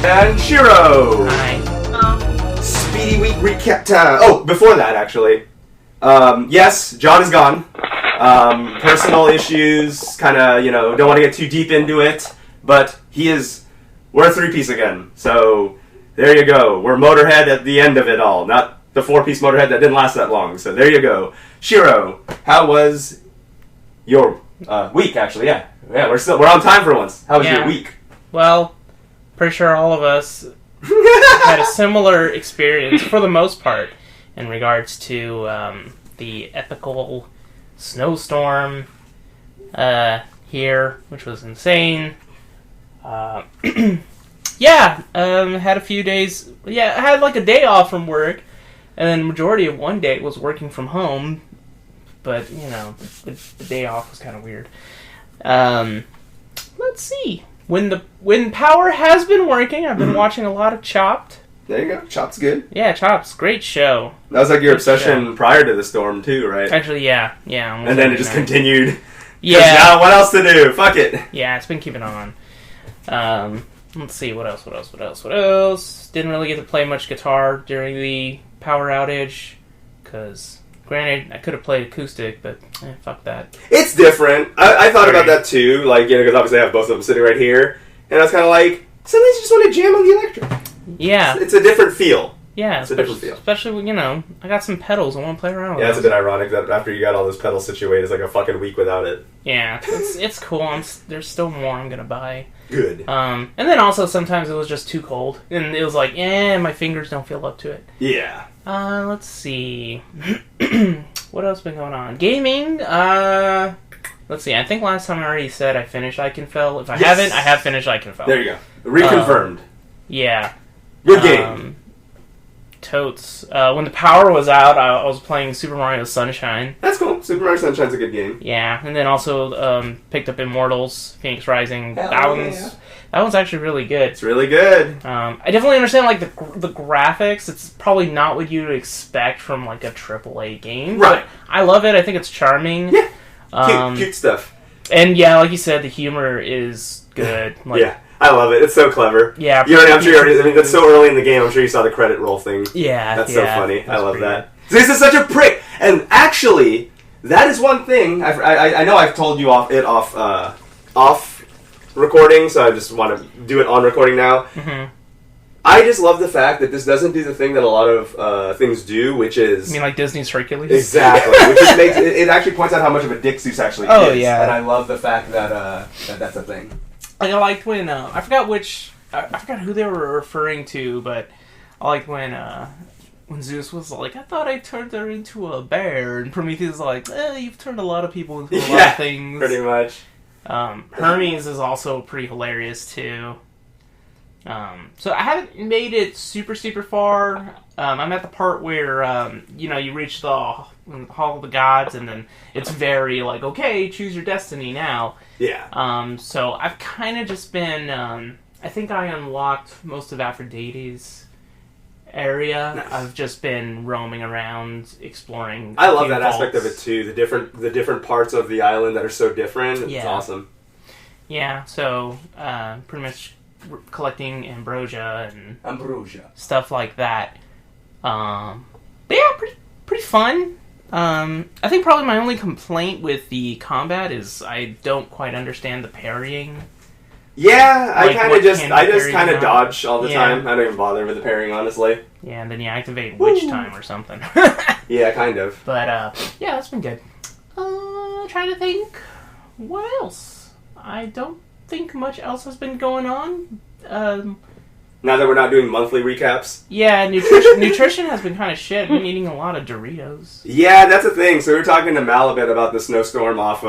And Shiro! Hi. Speedy week recap time. Oh, before that, actually. Yes, John is gone. Personal issues, kind of, don't want to get too deep into it, but we're a three-piece again. So, there you go. We're Motorhead at the end of it all, not the four-piece Motorhead that didn't last that long. So, there you go. Shiro, how was your week, actually? Yeah, we're on time for once. How was your week? Well, pretty sure all of us had a similar experience, for the most part, in regards to the epical snowstorm here, which was insane. Had a few days. Yeah, I had like a day off from work, and then the majority of one day was working from home. But the day off was kind of weird. Let's see. When power has been working, I've been watching a lot of Chopped. There you go. Chopped's good. Yeah, Chopped's great show. That was like your obsession prior to the storm too, right? Actually, yeah. And then it just continued. Yeah. Now what else to do? Fuck it. Yeah, it's been keeping on. Let's see, what else? Didn't really get to play much guitar during the power outage, because, granted, I could have played acoustic, but fuck that. It's different. I thought about that too, because obviously I have both of them sitting right here, and I was kind of like, sometimes you just want to jam on the electric. Yeah. It's a different feel. Yeah, it's a different feel. Especially when, I got some pedals I want to play around with. Yeah, it's a bit ironic that after you got all those pedals situated, it's like a fucking week without it. Yeah, it's cool. There's still more I'm going to buy. Good. And then also sometimes it was just too cold, and it was like, my fingers don't feel up to it. Yeah. Let's see. What else been going on? Gaming. Let's see. I think last time I already said I finished Iconfell. If I haven't, I have finished Iconfell. There you go. Reconfirmed. Yeah. Good game. Totes. When the power was out, I was playing Super Mario Sunshine. That's cool. Super Mario Sunshine's a good game. Yeah, and then also picked up Immortals, Phoenix Rising. That one's actually really good. It's really good. I definitely understand the graphics. It's probably not what you'd expect from like a AAA game. Right. But I love it. I think it's charming. Yeah. Cute stuff. And yeah, like you said, the humor is good. Yeah. I love it. It's so clever. Yeah. I'm sure you already... I mean, that's so early in the game. I'm sure you saw the credit roll thing. Yeah. That's so funny. I love that. This is such a prick. And actually, that is one thing... I know I've told you off recording, so I just want to do it on recording now. Mm-hmm. I just love the fact that this doesn't do the thing that a lot of things do, which is... You mean like Disney's Hercules? Exactly. Which just makes... It actually points out how much of a dick Zeus actually is. Oh, yeah. And I love the fact that that's a thing. Like, I liked when, I forgot who they were referring to, but I liked when Zeus was like, I thought I turned her into a bear, and Prometheus was like, you've turned a lot of people into a lot of things. Pretty much. Hermes is also pretty hilarious, too. So I haven't made it super, super far. I'm at the part where, you reach the Hall of the Gods, and then it's very like, okay, choose your destiny now. Yeah. So I've kind of just been, I think I unlocked most of Aphrodite's area. Nice. I've just been roaming around, exploring. I love that aspect of it too. The different parts of the island that are so different. It's awesome. Yeah. So pretty much collecting ambrosia and stuff like that. But yeah, pretty fun. I think probably my only complaint with the combat is I don't quite understand the parrying. Yeah, I just kind of dodge all the time. I don't even bother with the parrying, honestly. Yeah, and then you activate Witch Time or something. Yeah, kind of. But, yeah, that's been good. Trying to think. What else? I don't think much else has been going on. Now that we're not doing monthly recaps? Yeah, nutrition has been kind of shit. I've been eating a lot of Doritos. Yeah, that's the thing. So we were talking to Mal a bit about the snowstorm off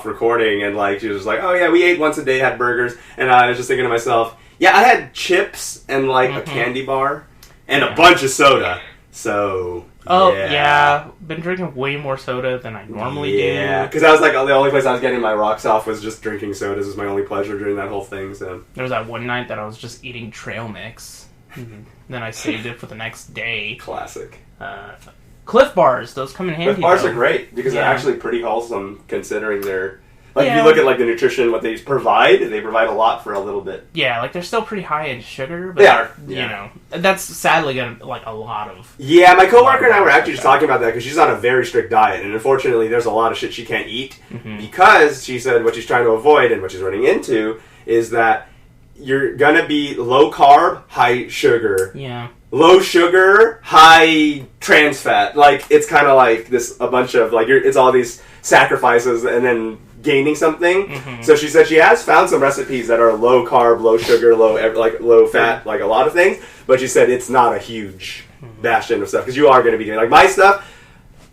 recording, and she was like, oh yeah, we ate once a day, had burgers, and I was just thinking to myself, yeah, I had chips and a candy bar and a bunch of soda. So yeah, been drinking way more soda than I normally do. Yeah, because I was like, the only place I was getting my rocks off was just drinking sodas. Was my only pleasure during that whole thing. So there was that one night that I was just eating trail mix. Then I saved it for the next day. Classic. Cliff bars, those come in handy. Cliff bars are great because they're actually pretty wholesome considering they're Like, if you look at, like, the nutrition, what they provide a lot for a little bit. Yeah, like, they're still pretty high in sugar, but, they are. You know, that's sadly going to, like, a lot of... Yeah, my coworker and I were actually just talking about that, because she's on a very strict diet, and unfortunately, there's a lot of shit she can't eat, because she said what she's trying to avoid, and what she's running into, is that you're gonna be low carb, high sugar. Yeah. Low sugar, high trans fat. Like, it's kind of like a bunch of, like, it's all these sacrifices and then gaining something. So she said she has found some recipes that are low carb, low sugar, low fat, like a lot of things. But she said it's not a huge bastion of stuff, because you are going to be doing, like, my stuff,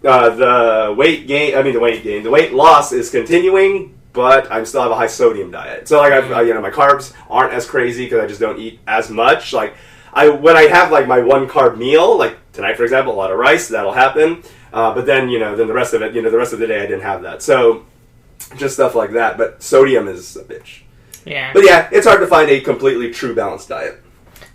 the weight loss is continuing, but I still have a high sodium diet. So, like, my carbs aren't as crazy because I just don't eat as much. Like, when I have, like, my one carb meal, like tonight, for example, a lot of rice, that'll happen. But then, then the rest of it, the rest of the day I didn't have that. So, just stuff like that. But sodium is a bitch. Yeah. But yeah, it's hard to find a completely true balanced diet.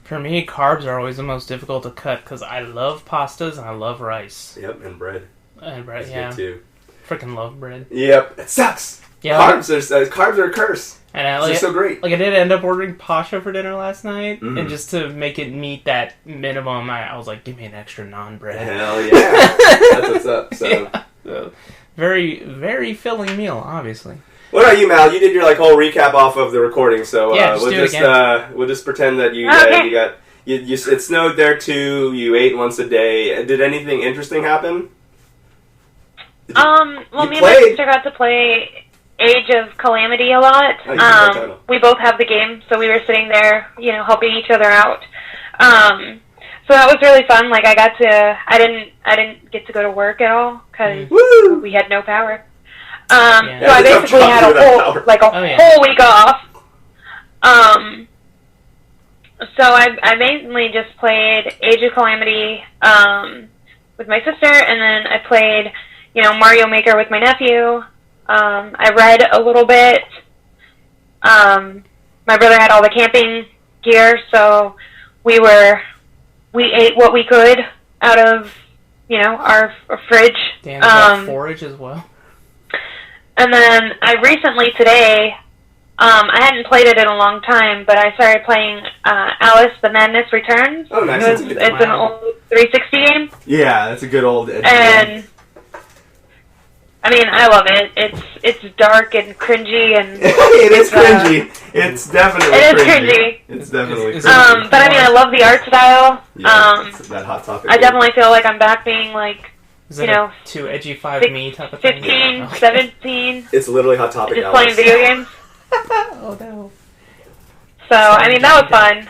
For me, carbs are always the most difficult to cut, because I love pastas and I love rice. Yep, and bread. And bread, That's yeah. good too. Freaking love bread. Yep, it sucks. Yeah, Carbs are a curse. And they're so great. Like, I did end up ordering pasha for dinner last night, and just to make it meet that minimum, I was like, give me an extra non-bread. Hell yeah. That's what's up. So. Yeah. So, very, very filling meal, obviously. What about you, Mal? You did your, like, whole recap off of the recording, so we'll just pretend that you got... it snowed there too, you ate once a day. Did anything interesting happen? Well, me and my sister got to play Age of Calamity a lot. We both have the game, so we were sitting there, helping each other out. So that was really fun. Like, I didn't get to go to work at all because we had no power. So I basically had a whole week off. So I mainly just played Age of Calamity with my sister, and then I played, Mario Maker with my nephew. I read a little bit. My brother had all the camping gear, so we ate what we could out of, our fridge. Damn, got forage as well. And then I recently, today, I hadn't played it in a long time, but I started playing Alice the Madness Returns. Oh, nice. It's an old 360 game. Yeah, that's a good old edgy game. I mean, I love it. It's dark and cringy, and it is cringy. It's definitely cringy. It's definitely cringy. But I mean, I love the art style. Yeah, that Hot Topic. I definitely feel like I'm back being like, too edgy 5 type of 15, thing. 17. It's literally Hot Topic. Just playing video games. Oh no. So I mean, that was fun.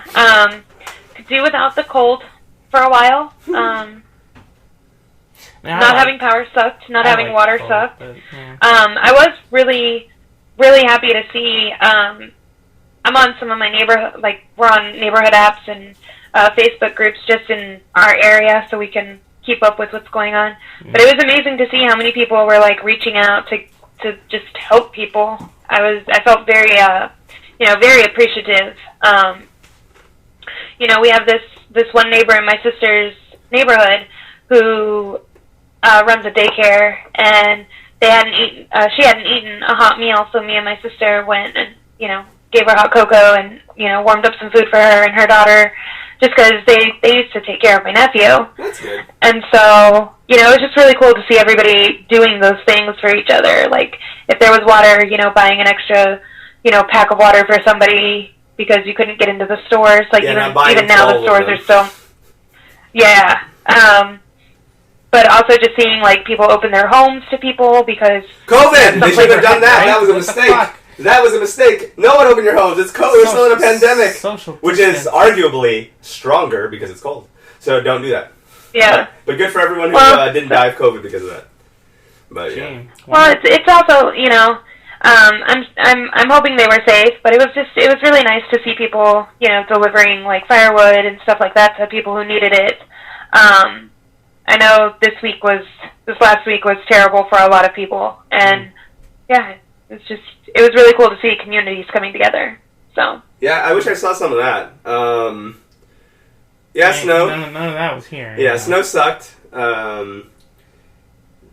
Could do without the cold for a while. Not having power sucked. Not having water sucked. I was really, really happy to see. I'm on some of my neighborhood, we're on neighborhood apps and Facebook groups just in our area, so we can keep up with what's going on. But it was amazing to see how many people were reaching out to just help people. I felt very, very appreciative. We have this one neighbor in my sister's neighborhood who runs a daycare, and she hadn't eaten a hot meal, so me and my sister went and, gave her hot cocoa and, warmed up some food for her and her daughter, just because they used to take care of my nephew. That's good. And so, it was just really cool to see everybody doing those things for each other. Like, if there was water, buying an extra, pack of water for somebody because you couldn't get into the stores. Even now the stores are still... Yeah. But also just seeing, people open their homes to people because... COVID! They should have done that. That was a mistake. That was a mistake. No one open your homes. It's cold. We're still in a pandemic. Which is arguably stronger because it's cold. So don't do that. Yeah. But good for everyone who didn't die of COVID because of that. But yeah. Well, it's also, I'm hoping they were safe, but it was really nice to see people, delivering firewood and stuff like that to people who needed it. I know this last week was terrible for a lot of people, and yeah, it was really cool to see communities coming together. So yeah, I wish I saw some of that. Snow. None of that was here. Yeah, snow sucked.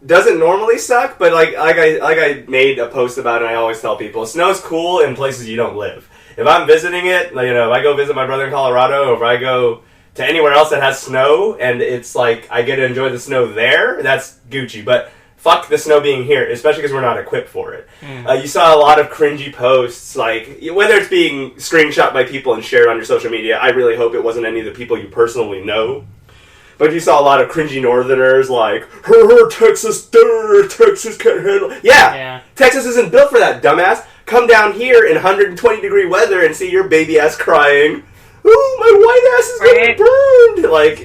doesn't normally suck, but like I made a post about it, and I always tell people, snow's cool in places you don't live. If I'm visiting it, like, if I go visit my brother in Colorado, or if I go to anywhere else that has snow, and it's like I get to enjoy the snow there, that's Gucci. But fuck the snow being here, especially because we're not equipped for it. You saw a lot of cringy posts, like, whether it's being screenshot by people and shared on your social media, I really hope it wasn't any of the people you personally know. But you saw a lot of cringy northerners like, Texas can't handle it. Yeah, Texas isn't built for that, dumbass. Come down here in 120-degree weather and see your baby ass crying. Ooh, my white ass is getting burned! Like,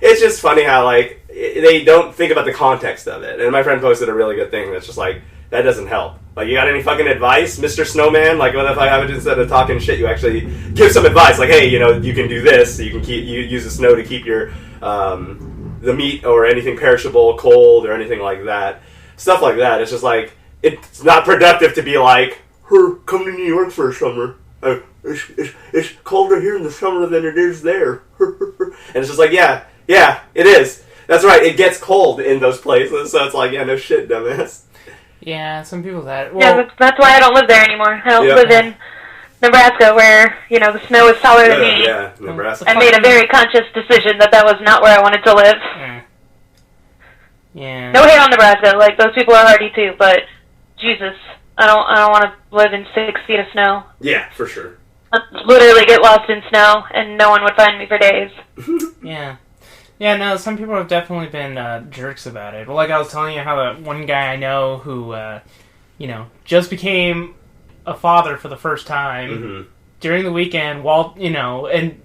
it's just funny how, like, they don't think about the context of it. And my friend posted a really good thing that's just like, that doesn't help. Like, you got any fucking advice, Mr. Snowman? Like, what if I have it, instead of talking shit, you actually give some advice? Like, hey, you can do this. You can use the snow to keep your the meat or anything perishable cold or anything like that. Stuff like that. It's just like, it's not productive to be like, come to New York for a summer. It's colder here in the summer than it is there. And it's just like, yeah, it is. That's right. It gets cold in those places. So it's like, yeah, no shit, dumbass. Yeah, some people that. Well, yeah, that's why I don't live there anymore. I don't live in Nebraska, where the snow is taller than me. Yeah, Nebraska. I made a very conscious decision that was not where I wanted to live. Yeah. No hate on Nebraska. Like, those people are hardy too, but Jesus, I don't want to live in 6 feet of snow. Yeah, for sure. I'd literally get lost in snow, and no one would find me for days. Yeah. Yeah, no, some people have definitely been jerks about it. Well, like I was telling you how that one guy I know who, just became a father for the first time during the weekend, while, and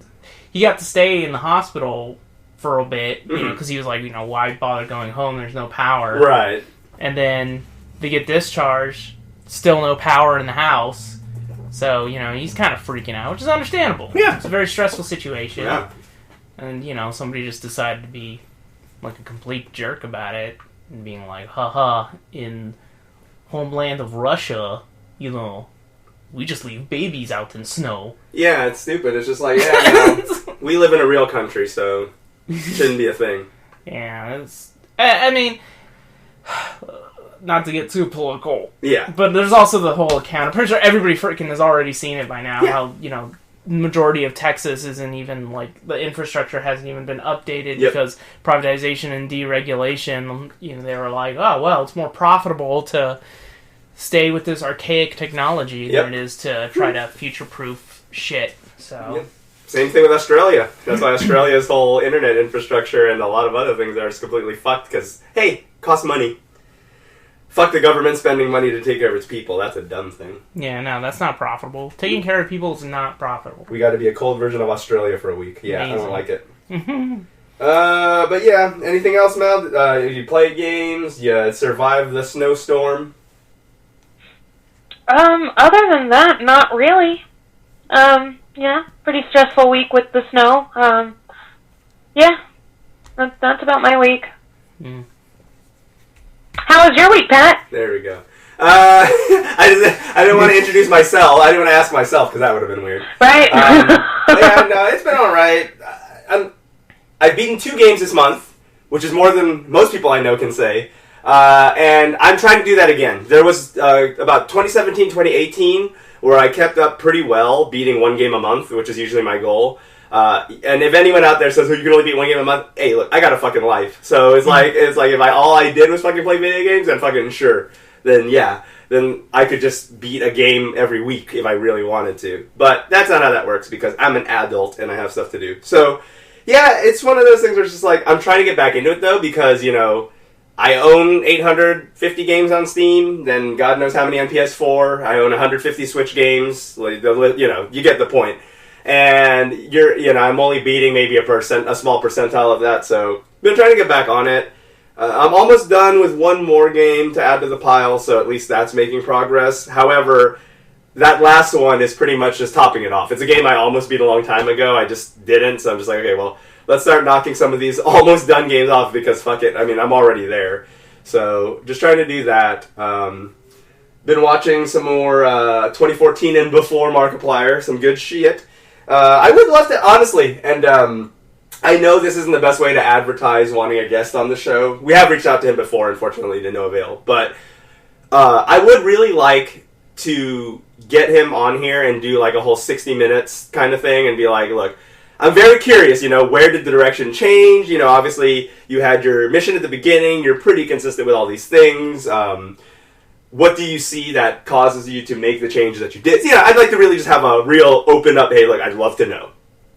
he got to stay in the hospital for a bit, because he was like, why bother going home? There's no power. Right. And then they get discharged, still no power in the house. So, he's kind of freaking out, which is understandable. Yeah. It's a very stressful situation. Yeah. And, somebody just decided to be, like, a complete jerk about it. And being like, haha, in homeland of Russia, we just leave babies out in snow. Yeah, it's stupid. It's just like, we live in a real country, so it shouldn't be a thing. Yeah, I mean, not to get too political. Yeah. But there's also the whole account. I'm pretty sure everybody freaking has already seen it by now. Yeah. How, majority of Texas isn't even, like, the infrastructure hasn't even been updated because privatization and deregulation, they were like, oh, well, it's more profitable to stay with this archaic technology than it is to try to future-proof shit. So, same thing with Australia. That's why Australia's whole internet infrastructure and a lot of other things are completely fucked because, hey, costs money. Fuck the government spending money to take care of its people. That's a dumb thing. Yeah, no, that's not profitable. Taking care of people is not profitable. We got to be a cold version of Australia for a week. Yeah, amazing. I don't like it. But yeah, anything else, Mel? You played games? You survived the snowstorm? Other than that, not really. Pretty stressful week with the snow. That's about my week. How was your week, Pat? There we go. I didn't want to introduce myself. I didn't want to ask myself because that would have been weird. Right. No, it's been all right. I've beaten 2 games this month, which is more than most people I know can say. And I'm trying to do that again. There was about 2017, 2018, where I kept up pretty well, beating 1 game a month, which is usually my goal. And if anyone out there says, "Oh, you can only beat 1 game a month," hey, look, I got a fucking life. So it's like if all I did was fucking play video games, then fucking sure, then I could just beat a game every week if I really wanted to. But that's not how that works because I'm an adult and I have stuff to do. So yeah, it's one of those things where it's just like I'm trying to get back into it though because I own 850 games on Steam, then God knows how many on PS4. I own 150 Switch games. You get the point. And I'm only beating maybe a small percentile of that, so been trying to get back on it. I'm almost done with 1 more game to add to the pile, so at least that's making progress. However, that last one is pretty much just topping it off. It's a game I almost beat a long time ago, I just didn't, so I'm just like, okay, well, let's start knocking some of these almost done games off because fuck it, I mean, I'm already there. So, just trying to do that. Been watching some more 2014 and before Markiplier, some good shit. I would love to, honestly, and I know this isn't the best way to advertise wanting a guest on the show. We have reached out to him before, unfortunately, to no avail. But I would really like to get him on here and do like a whole 60 minutes kind of thing and be like, look, I'm very curious, where did the direction change? Obviously you had your mission at the beginning. You're pretty consistent with all these things. What do you see that causes you to make the changes that you did? I'd like to really just have a real open up, hey, look, I'd love to know.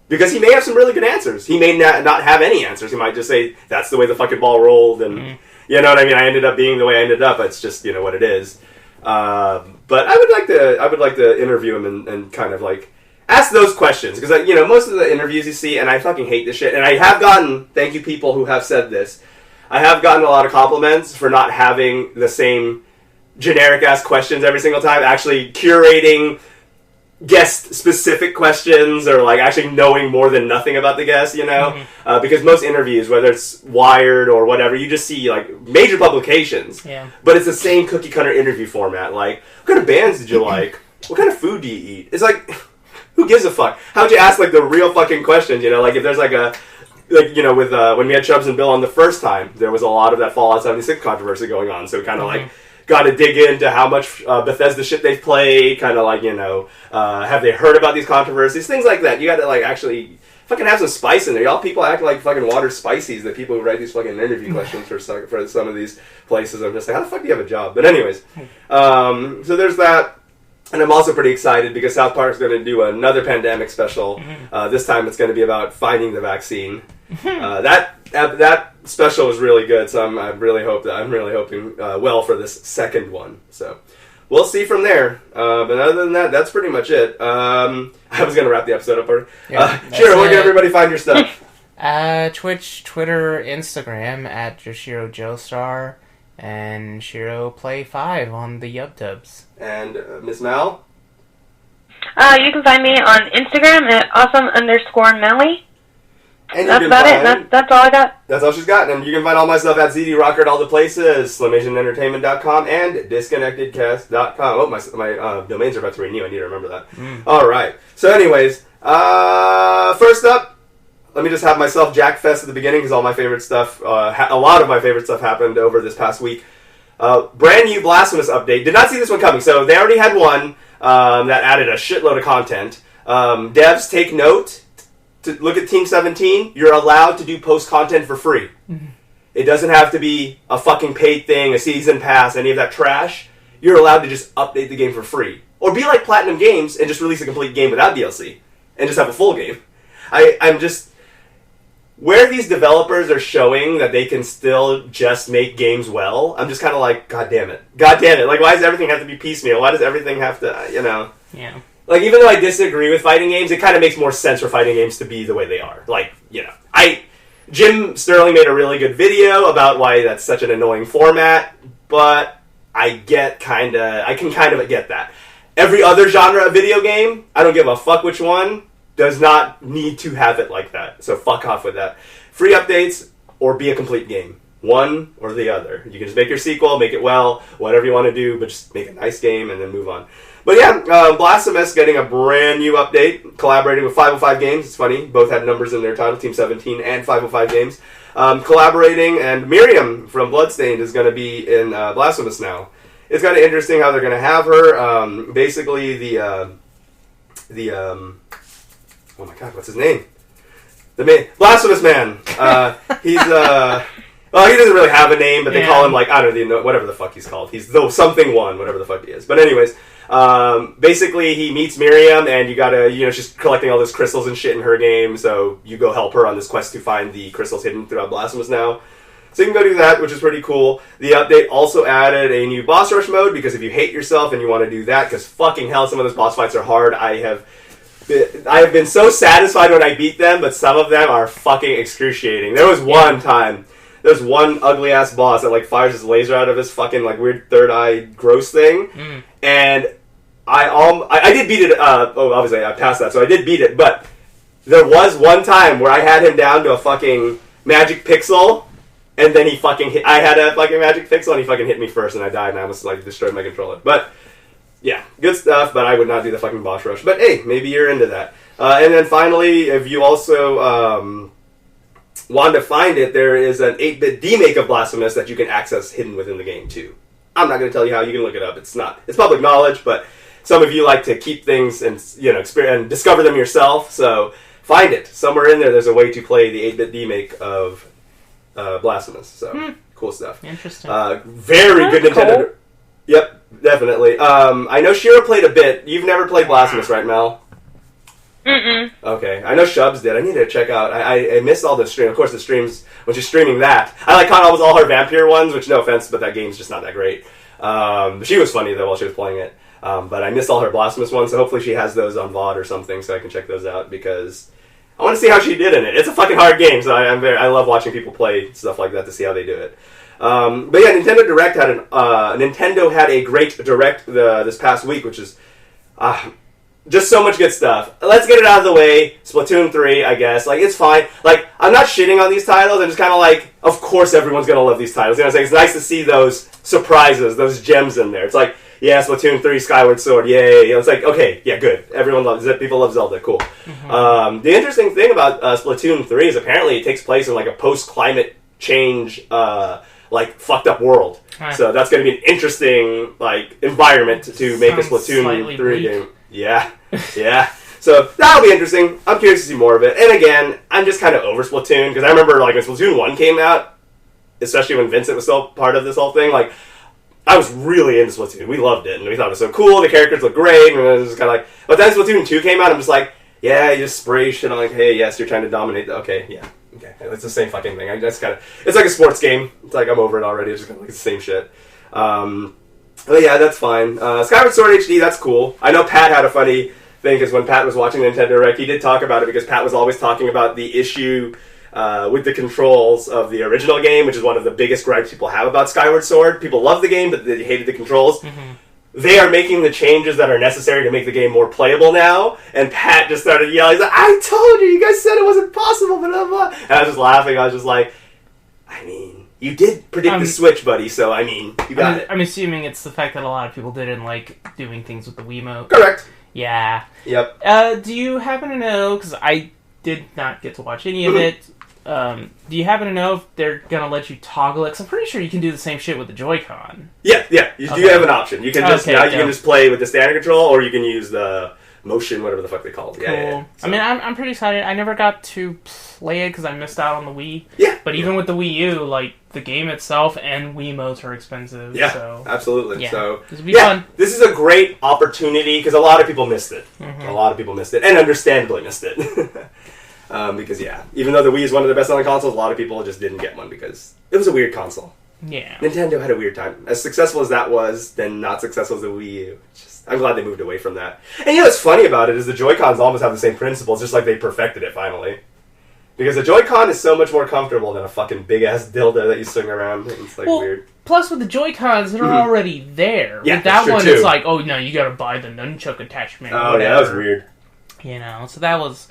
Because he may have some really good answers. He may not have any answers. He might just say, that's the way the fucking ball rolled, and you know what I mean? I ended up being the way I ended up. It's just, what it is. But I would like to interview him and kind of like ask those questions. Because, most of the interviews you see, and I fucking hate this shit, and I have gotten, thank you people who have said this, I have gotten a lot of compliments for not having the same generic-ass questions every single time, actually curating guest-specific questions, or like actually knowing more than nothing about the guest, because most interviews, whether it's Wired or whatever, you just see like major publications, but it's the same cookie-cutter interview format, like, what kind of bands did you like? What kind of food do you eat? It's like, who gives a fuck? How'd you ask like the real fucking questions, like if there's like a, like, with when we had Chubbs and Bill on the first time, there was a lot of that Fallout 76 controversy going on, so kind of like got to dig into how much Bethesda shit they've played, kind of like, have they heard about these controversies, things like that. You got to like actually fucking have some spice in there. Y'all people act like fucking water spices, the people who write these fucking interview questions for some of these places. I'm just like, how the fuck do you have a job? But anyways, so there's that. And I'm also pretty excited because South Park's going to do another pandemic special. This time it's going to be about finding the vaccine. That special was really good, so I'm really hoping well for this second one. So we'll see from there. But other than that, that's pretty much it. I was going to wrap the episode up already. Shiro, where can everybody find your stuff? Twitch, Twitter, Instagram at Joshiro Joestar, and Shiro Play 5 on the YubTubs. And Miss Mal? You can find me on Instagram at awesome_Melly. And that's about it. That's all I got. That's all she's got. And you can find all my stuff at ZDRocker at all the places, SlimAsianEntertainment.com and DisconnectedCast.com. Oh, my domains are about to renew. I need to remember that. All right. So anyways, first up, let me just have myself Jack Fest at the beginning because all my favorite stuff, a lot of my favorite stuff happened over this past week. Brand new Blasphemous update. Did not see this one coming. So they already had one that added a shitload of content. Devs, take note. To look at Team 17, you're allowed to do post content for free. It doesn't have to be a fucking paid thing, a season pass, any of that trash. You're allowed to just update the game for free. Or be like Platinum Games and just release a complete game without DLC. And just have a full game. I'm just... Where these developers are showing that they can still just make games well, I'm just kind of like, God damn it. God damn it. Like, why does everything have to be piecemeal? Why does everything have to, Yeah. Like, even though I disagree with fighting games, it kind of makes more sense for fighting games to be the way they are. Like, Jim Sterling made a really good video about why that's such an annoying format, but I can kind of get that. Every other genre of video game, I don't give a fuck which one, does not need to have it like that. So fuck off with that. Free updates or be a complete game. One or the other. You can just make your sequel, make it well, whatever you want to do, but just make a nice game and then move on. But yeah, Blasphemous getting a brand new update, collaborating with 505 Games. It's funny, both had numbers in their title, Team 17 and 505 Games. Collaborating, and Miriam from Bloodstained is going to be in Blasphemous now. It's kind of interesting how they're going to have her. Basically, the oh my god, what's his name? The man, Blasphemous Man. He's well, he doesn't really have a name, but they call him like, I don't know, whatever the fuck he's called. He's the something one, whatever the fuck he is. But anyways, basically he meets Miriam, and you gotta, she's collecting all those crystals and shit in her game, so you go help her on this quest to find the crystals hidden throughout Blasphemous now. So you can go do that, which is pretty cool. The update also added a new boss rush mode, because if you hate yourself and you want to do that, because fucking hell, some of those boss fights are hard. I have been so satisfied when I beat them, but some of them are fucking excruciating. There was one time, there's one ugly ass boss that like fires his laser out of his fucking like weird third eye gross thing, and I did beat it. Obviously I passed that, so I did beat it. But there was one time where I had him down to a fucking magic pixel, and then he fucking hit. I had a fucking magic pixel, and he fucking hit me first, and I died, and I almost like destroyed my controller. But yeah, good stuff, but I would not do the fucking boss rush. But hey, maybe you're into that. And then finally, if you also wanted to find it, there is an 8-bit demake of Blasphemous that you can access hidden within the game too. I'm not going to tell you how. You can look it up. It's public knowledge, but some of you like to keep things and and discover them yourself. So find it somewhere in there. There's a way to play the 8-bit demake of Blasphemous. So cool stuff. Interesting. Very good Nintendo. Cool. Yep, definitely. I know Shira played a bit. You've never played Blasphemous, right, Mel? Mm-mm. Okay, I know Shubs did. I need to check out. I missed all the stream. Of course, the streams when she's streaming that. I caught almost all her vampire ones, which no offense, but that game's just not that great. She was funny though while she was playing it. But I missed all her Blasphemous ones, so hopefully she has those on VOD or something, so I can check those out because I want to see how she did in it. It's a fucking hard game, so I love watching people play stuff like that to see how they do it. But yeah, Nintendo had a great direct this past week, which is. Just so much good stuff. Let's get it out of the way. Splatoon 3, I guess. Like, it's fine. Like, I'm not shitting on these titles. I'm just kind of like, of course everyone's going to love these titles. You know what I'm saying? It's nice to see those surprises, those gems in there. It's like, yeah, Splatoon 3, Skyward Sword, yay. It's like, okay, yeah, good. Everyone loves it. People love Zelda. Cool. Mm-hmm. The interesting thing about Splatoon 3 is apparently it takes place in, like, a post-climate change, like, fucked up world. Huh. So that's going to be an interesting, like, environment to make a Splatoon 3 game. Yeah. Yeah. So that'll be interesting. I'm curious to see more of it. And again, I'm just kind of over Splatoon because I remember like when Splatoon 1 came out, especially when Vincent was still part of this whole thing, like I was really into Splatoon. We loved it and we thought it was so cool. The characters looked great and it was kind of like, but then Splatoon 2 came out, I'm just like, yeah, you just spray shit. I'm like, hey, yes, you're trying to dominate. Okay, yeah. Okay. It's the same fucking thing. I just kind of, it's like a sports game. It's like I'm over it already. It's just kind of like the same shit. But yeah, that's fine. Skyward Sword HD, that's cool. I know Pat had a funny thing because when Pat was watching Nintendo Direct, he did talk about it because Pat was always talking about the issue with the controls of the original game, which is one of the biggest gripes people have about Skyward Sword. People love the game, but they hated the controls. Mm-hmm. They are making the changes that are necessary to make the game more playable now, and Pat just started yelling, he's like, I told you guys said it wasn't possible, blah, blah, blah. And I was just laughing. I was just like, I mean... You did predict the Switch, buddy, so, I mean, you got it. I'm assuming it's the fact that a lot of people didn't like doing things with the Wiimote. Correct. Yeah. Yep. Do you happen to know, because I did not get to watch any of it, do you happen to know if they're going to let you toggle it? Because I'm pretty sure you can do the same shit with the Joy-Con. Yeah, you do have an option. You can just you can just play with the standard control, or you can use the motion, whatever the fuck they call it. Cool. Yeah. So. I mean, I'm pretty excited. I never got to play it because I missed out on the Wii. Yeah. But even with the Wii U, like, the game itself and Wiimotes are expensive. Yeah, so. Absolutely. Yeah. So, this will be fun. This is a great opportunity because a lot of people missed it. Mm-hmm. A lot of people missed it, and understandably missed it. Because, even though the Wii is one of the best-selling consoles, a lot of people just didn't get one because it was a weird console. Yeah. Nintendo had a weird time. As successful as that was, then not successful as the Wii U. I'm glad they moved away from that. And you know what's funny about it is the Joy-Cons almost have the same principles, just like they perfected it finally. Because the Joy-Con is so much more comfortable than a fucking big-ass dildo that you swing around. It's like weird. Plus with the Joy-Cons, they're already there. Yeah, with that one, too. It's like, oh no, you gotta buy the nunchuck attachment. Oh yeah, that was weird. You know, so that was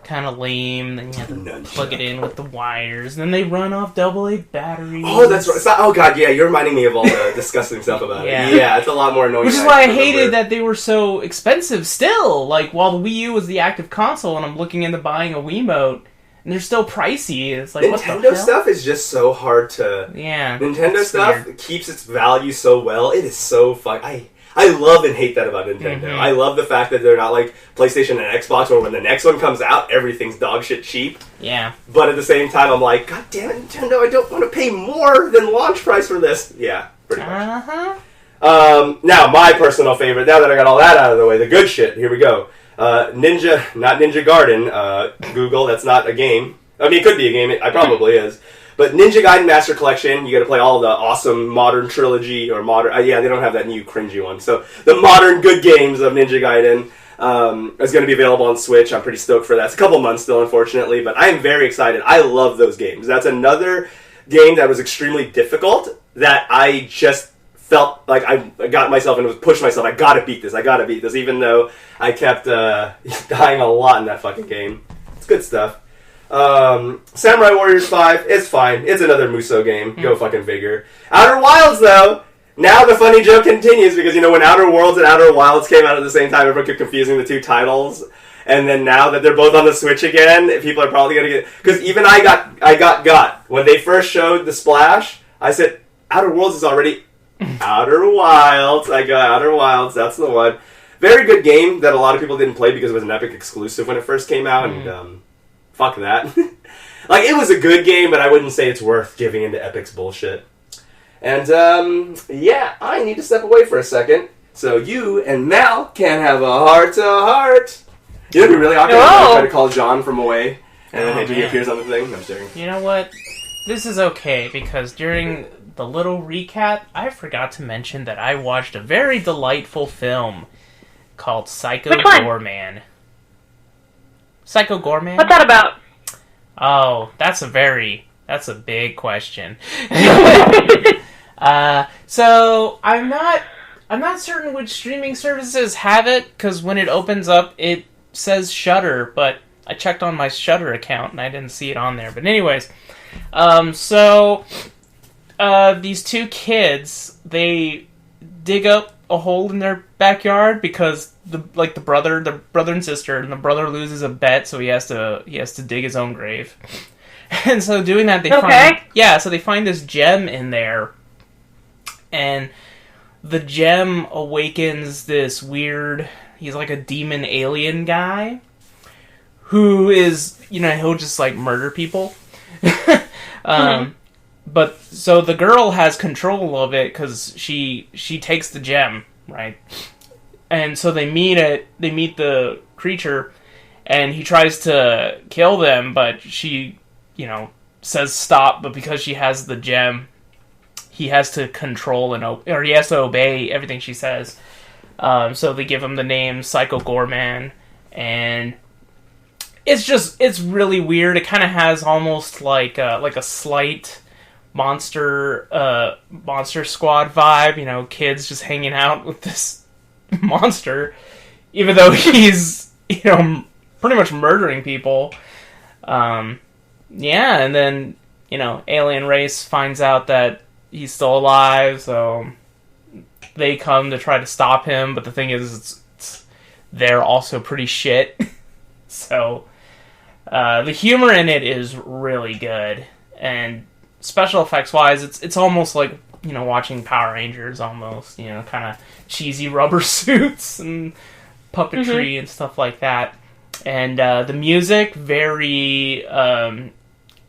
kind of lame. Then you have to plug it in with the wires. And then they run off AA batteries. Oh, that's right. Oh god, yeah, you're reminding me of all the disgusting stuff about it. Yeah, it's a lot more annoying. Which is why I hated that they were so expensive still. Like, while the Wii U was the active console and I'm looking into buying a Wiimote, and they're still pricey. It's like, what the hell? Nintendo stuff is just so hard to... Yeah. Nintendo stuff keeps its value so well. It is so fun. I love and hate that about Nintendo. Mm-hmm. I love the fact that they're not like PlayStation and Xbox, where when the next one comes out, everything's dog shit cheap. Yeah. But at the same time, I'm like, God damn it, Nintendo, I don't want to pay more than launch price for this. Yeah, pretty much. Uh-huh. Now, my personal favorite, now that I got all that out of the way, the good shit, here we go. Ninja, not Ninja Gaiden, Google, that's not a game. I mean, it could be a game, it probably is. But Ninja Gaiden Master Collection, you gotta play all the awesome modern trilogy, or modern, they don't have that new cringy one. So, the modern good games of Ninja Gaiden is gonna be available on Switch. I'm pretty stoked for that. It's a couple months still, unfortunately, but I am very excited. I love those games. That's another game that was extremely difficult, that I just felt like I got myself and pushed myself. I gotta beat this, even though I kept dying a lot in that fucking game. It's good stuff. Samurai Warriors 5, it's fine. It's another Musou game. Go fucking figure. Outer Wilds, though, now the funny joke continues because, when Outer Worlds and Outer Wilds came out at the same time, everyone kept confusing the two titles. And then now that they're both on the Switch again, people are probably gonna get... Because even I got when they first showed the Splash, I said, Outer Worlds is already... Outer Wilds. I got Outer Wilds, that's the one. Very good game that a lot of people didn't play because it was an Epic exclusive when it first came out, and fuck that. Like, it was a good game, but I wouldn't say it's worth giving into Epic's bullshit. And, yeah, I need to step away for a second, so you and Mal can have a heart-to-heart. You know, it'd be really awkward if I try to call John from away, and then he appears on the thing. I'm staring. You know what? This is okay, because during the little recap, I forgot to mention that I watched a very delightful film called Psycho Goreman. Psycho Goreman? What's that about? Oh, that's a big question. So I'm not certain which streaming services have it, because when it opens up, it says Shudder, but I checked on my Shudder account and I didn't see it on there. But anyways, these two kids, they dig up a hole in their backyard because the brother and sister, and the brother loses a bet, so he has to dig his own grave. And so doing that, they find this gem in there, and the gem awakens this weird, he's like a demon alien guy who is, he'll just like murder people. But so the girl has control of it because she takes the gem, right? And so they meet the creature, and he tries to kill them, but she, says stop. But because she has the gem, he has to control or he has to obey everything she says. So they give him the name Psycho Goreman, and it's really weird. It kind of has almost like a slight Monster Squad vibe, kids just hanging out with this monster, even though he's, pretty much murdering people. And then, alien race finds out that he's still alive, so they come to try to stop him, but the thing is, they're also pretty shit. So, the humor in it is really good, and special effects wise, it's almost like, watching Power Rangers almost, kind of cheesy rubber suits and puppetry and stuff like that. And the music, very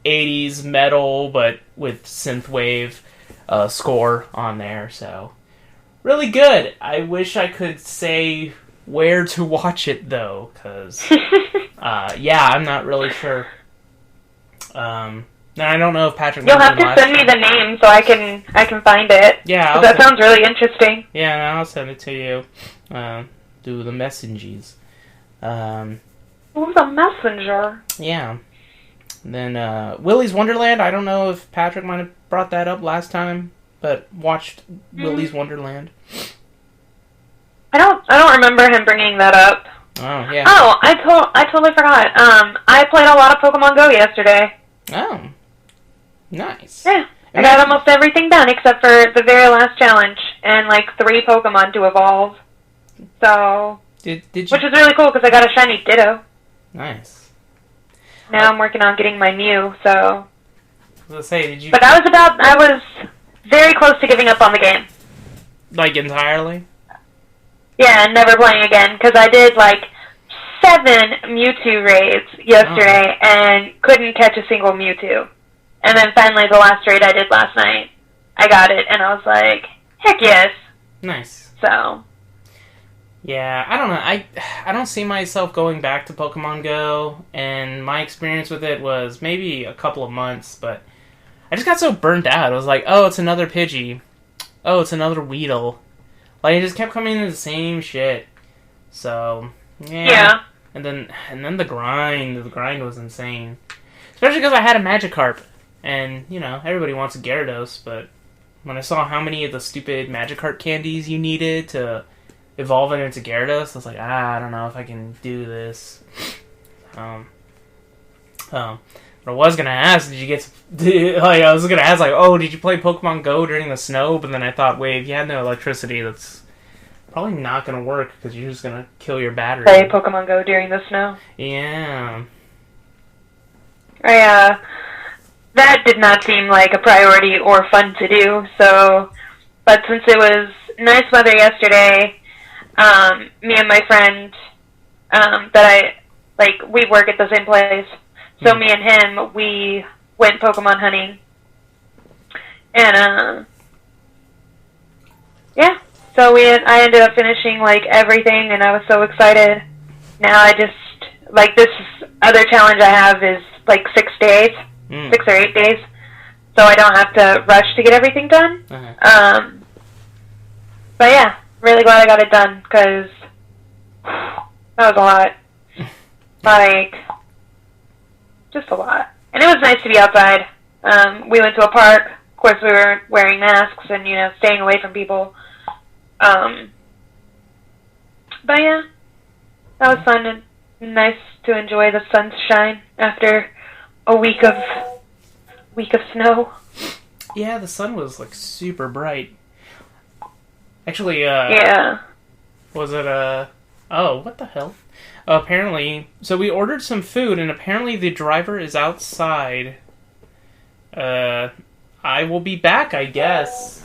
80s metal, but with synthwave score on there, so really good. I wish I could say where to watch it, though, because I'm not really sure. Now, I don't know if Patrick... You'll have to send me the name so I can find it. Yeah. That sounds really interesting. Yeah, I'll send it to you. Do the messengers. Who's a messenger? Yeah. And then, Willy's Wonderland. I don't know if Patrick might have brought that up last time, but watched Willy's Wonderland. I don't remember him bringing that up. Oh, yeah. Oh, I totally forgot. I played a lot of Pokemon Go yesterday. Oh. Nice. Yeah. I got almost everything done except for the very last challenge and 3 Pokemon to evolve. So, did you... Which is really cool because I got a shiny Ditto. Nice. Now I'm working on getting my Mew, so... I was gonna say, did you... But I was very close to giving up on the game. Like, entirely? Yeah, and never playing again, because I did 7 Mewtwo raids yesterday and couldn't catch a single Mewtwo. And then finally, the last raid I did last night, I got it, and I was like, heck yes. Nice. So. Yeah, I don't know. I don't see myself going back to Pokemon Go, and my experience with it was maybe a couple of months, but I just got so burnt out. I was like, oh, it's another Pidgey. Oh, it's another Weedle. It just kept coming into the same shit. So, yeah. And then the grind was insane. Especially because I had a Magikarp. And, everybody wants a Gyarados, but when I saw how many of the stupid Magikarp candies you needed to evolve it into Gyarados, I was like, I don't know if I can do this. But I was gonna ask, did you play Pokemon Go during the snow? But then I thought, wait, if you had no electricity, that's probably not going to work because you're just going to kill your battery. Play Pokemon Go during the snow. Yeah. That did not seem like a priority or fun to do, but since it was nice weather yesterday, me and my friend, we work at the same place, so me and him, we went Pokemon hunting, and, yeah, so I ended up finishing, everything, and I was so excited. Now I just, this other challenge I have is, 6 days. 6 or 8 days, so I don't have to rush to get everything done. Uh-huh. But yeah, really glad I got it done, because that was a lot. Just a lot. And it was nice to be outside. We went to a park. Of course, we were wearing masks and, staying away from people. But yeah, that was fun and nice to enjoy the sunshine after a week of snow. Yeah, the sun was super bright. Actually, yeah. Was it oh, what the hell? Apparently, so we ordered some food, and apparently the driver is outside. I will be back, I guess.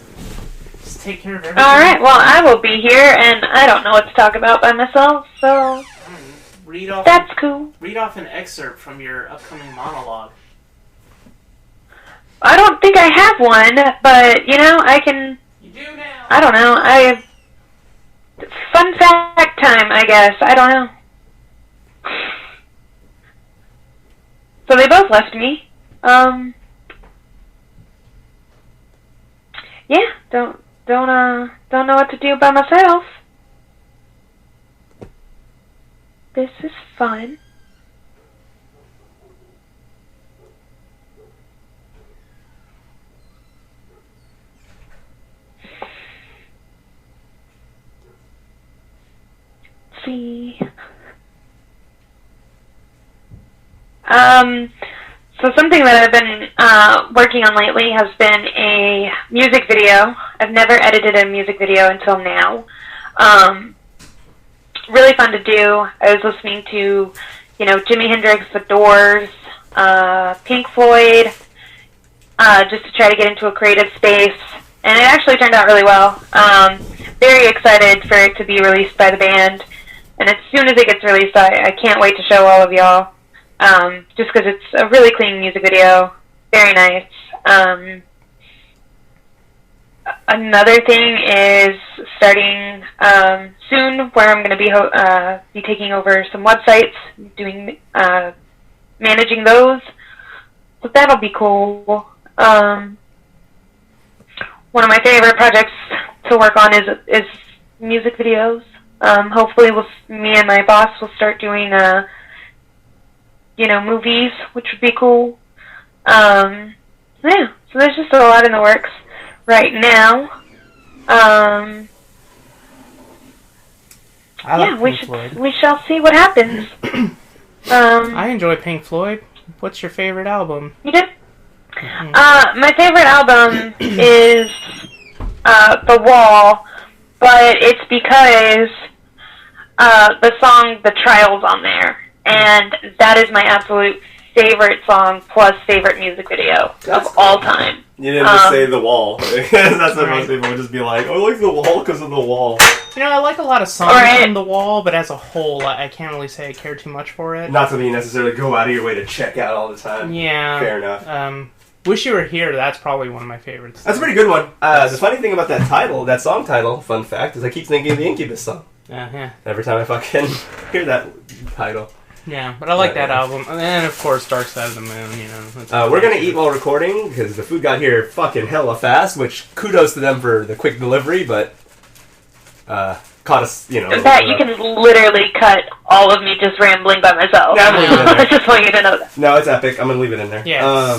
Just take care of everything. Alright, well, I will be here, and I don't know what to talk about by myself, so... That's cool. Read off an excerpt from your upcoming monologue. I don't think I have one, but, I can... You do now. I don't know. Fun fact time, I guess. I don't know. So they both left me. Yeah, don't know what to do by myself. This is fun. Let's see. So something that I've been working on lately has been a music video. I've never edited a music video until now. Really fun to do. I was listening to, Jimi Hendrix, The Doors, Pink Floyd, just to try to get into a creative space. And it actually turned out really well. Very excited for it to be released by the band. And as soon as it gets released, I can't wait to show all of y'all. Just because it's a really clean music video. Very nice. Another thing is starting soon, where I'm going to be taking over some websites, doing managing those. So that'll be cool. One of my favorite projects to work on is music videos. Hopefully, me and my boss will start doing movies, which would be cool. Yeah, so there's just a lot in the works right now. We shall see what happens. I enjoy Pink Floyd. What's your favorite album? You did? My favorite album is The Wall, but it's because the song The Trial's on there. And that is my absolute favorite song plus favorite music video of all time. You didn't just say The Wall. That's what most people would just be like, oh, I like The Wall because of The Wall. I like a lot of songs from The Wall, but as a whole, I can't really say I care too much for it. Not something you necessarily go out of your way to check out all the time. Yeah. Fair enough. Wish You Were Here, that's probably one of my favorites. That's a pretty good one. The funny thing about that song title, fun fact, is I keep thinking of the Incubus song. Yeah. Every time I fucking hear that title. Yeah, but I like that album. And then, of course, Dark Side of the Moon, We're going to eat while recording, because the food got here fucking hella fast, which kudos to them for the quick delivery, but caught us, In fact, you can literally cut all of me just rambling by myself. Yeah, I'm leaving it in there. I just want you to know that. No, it's epic. I'm going to leave it in there. Yeah,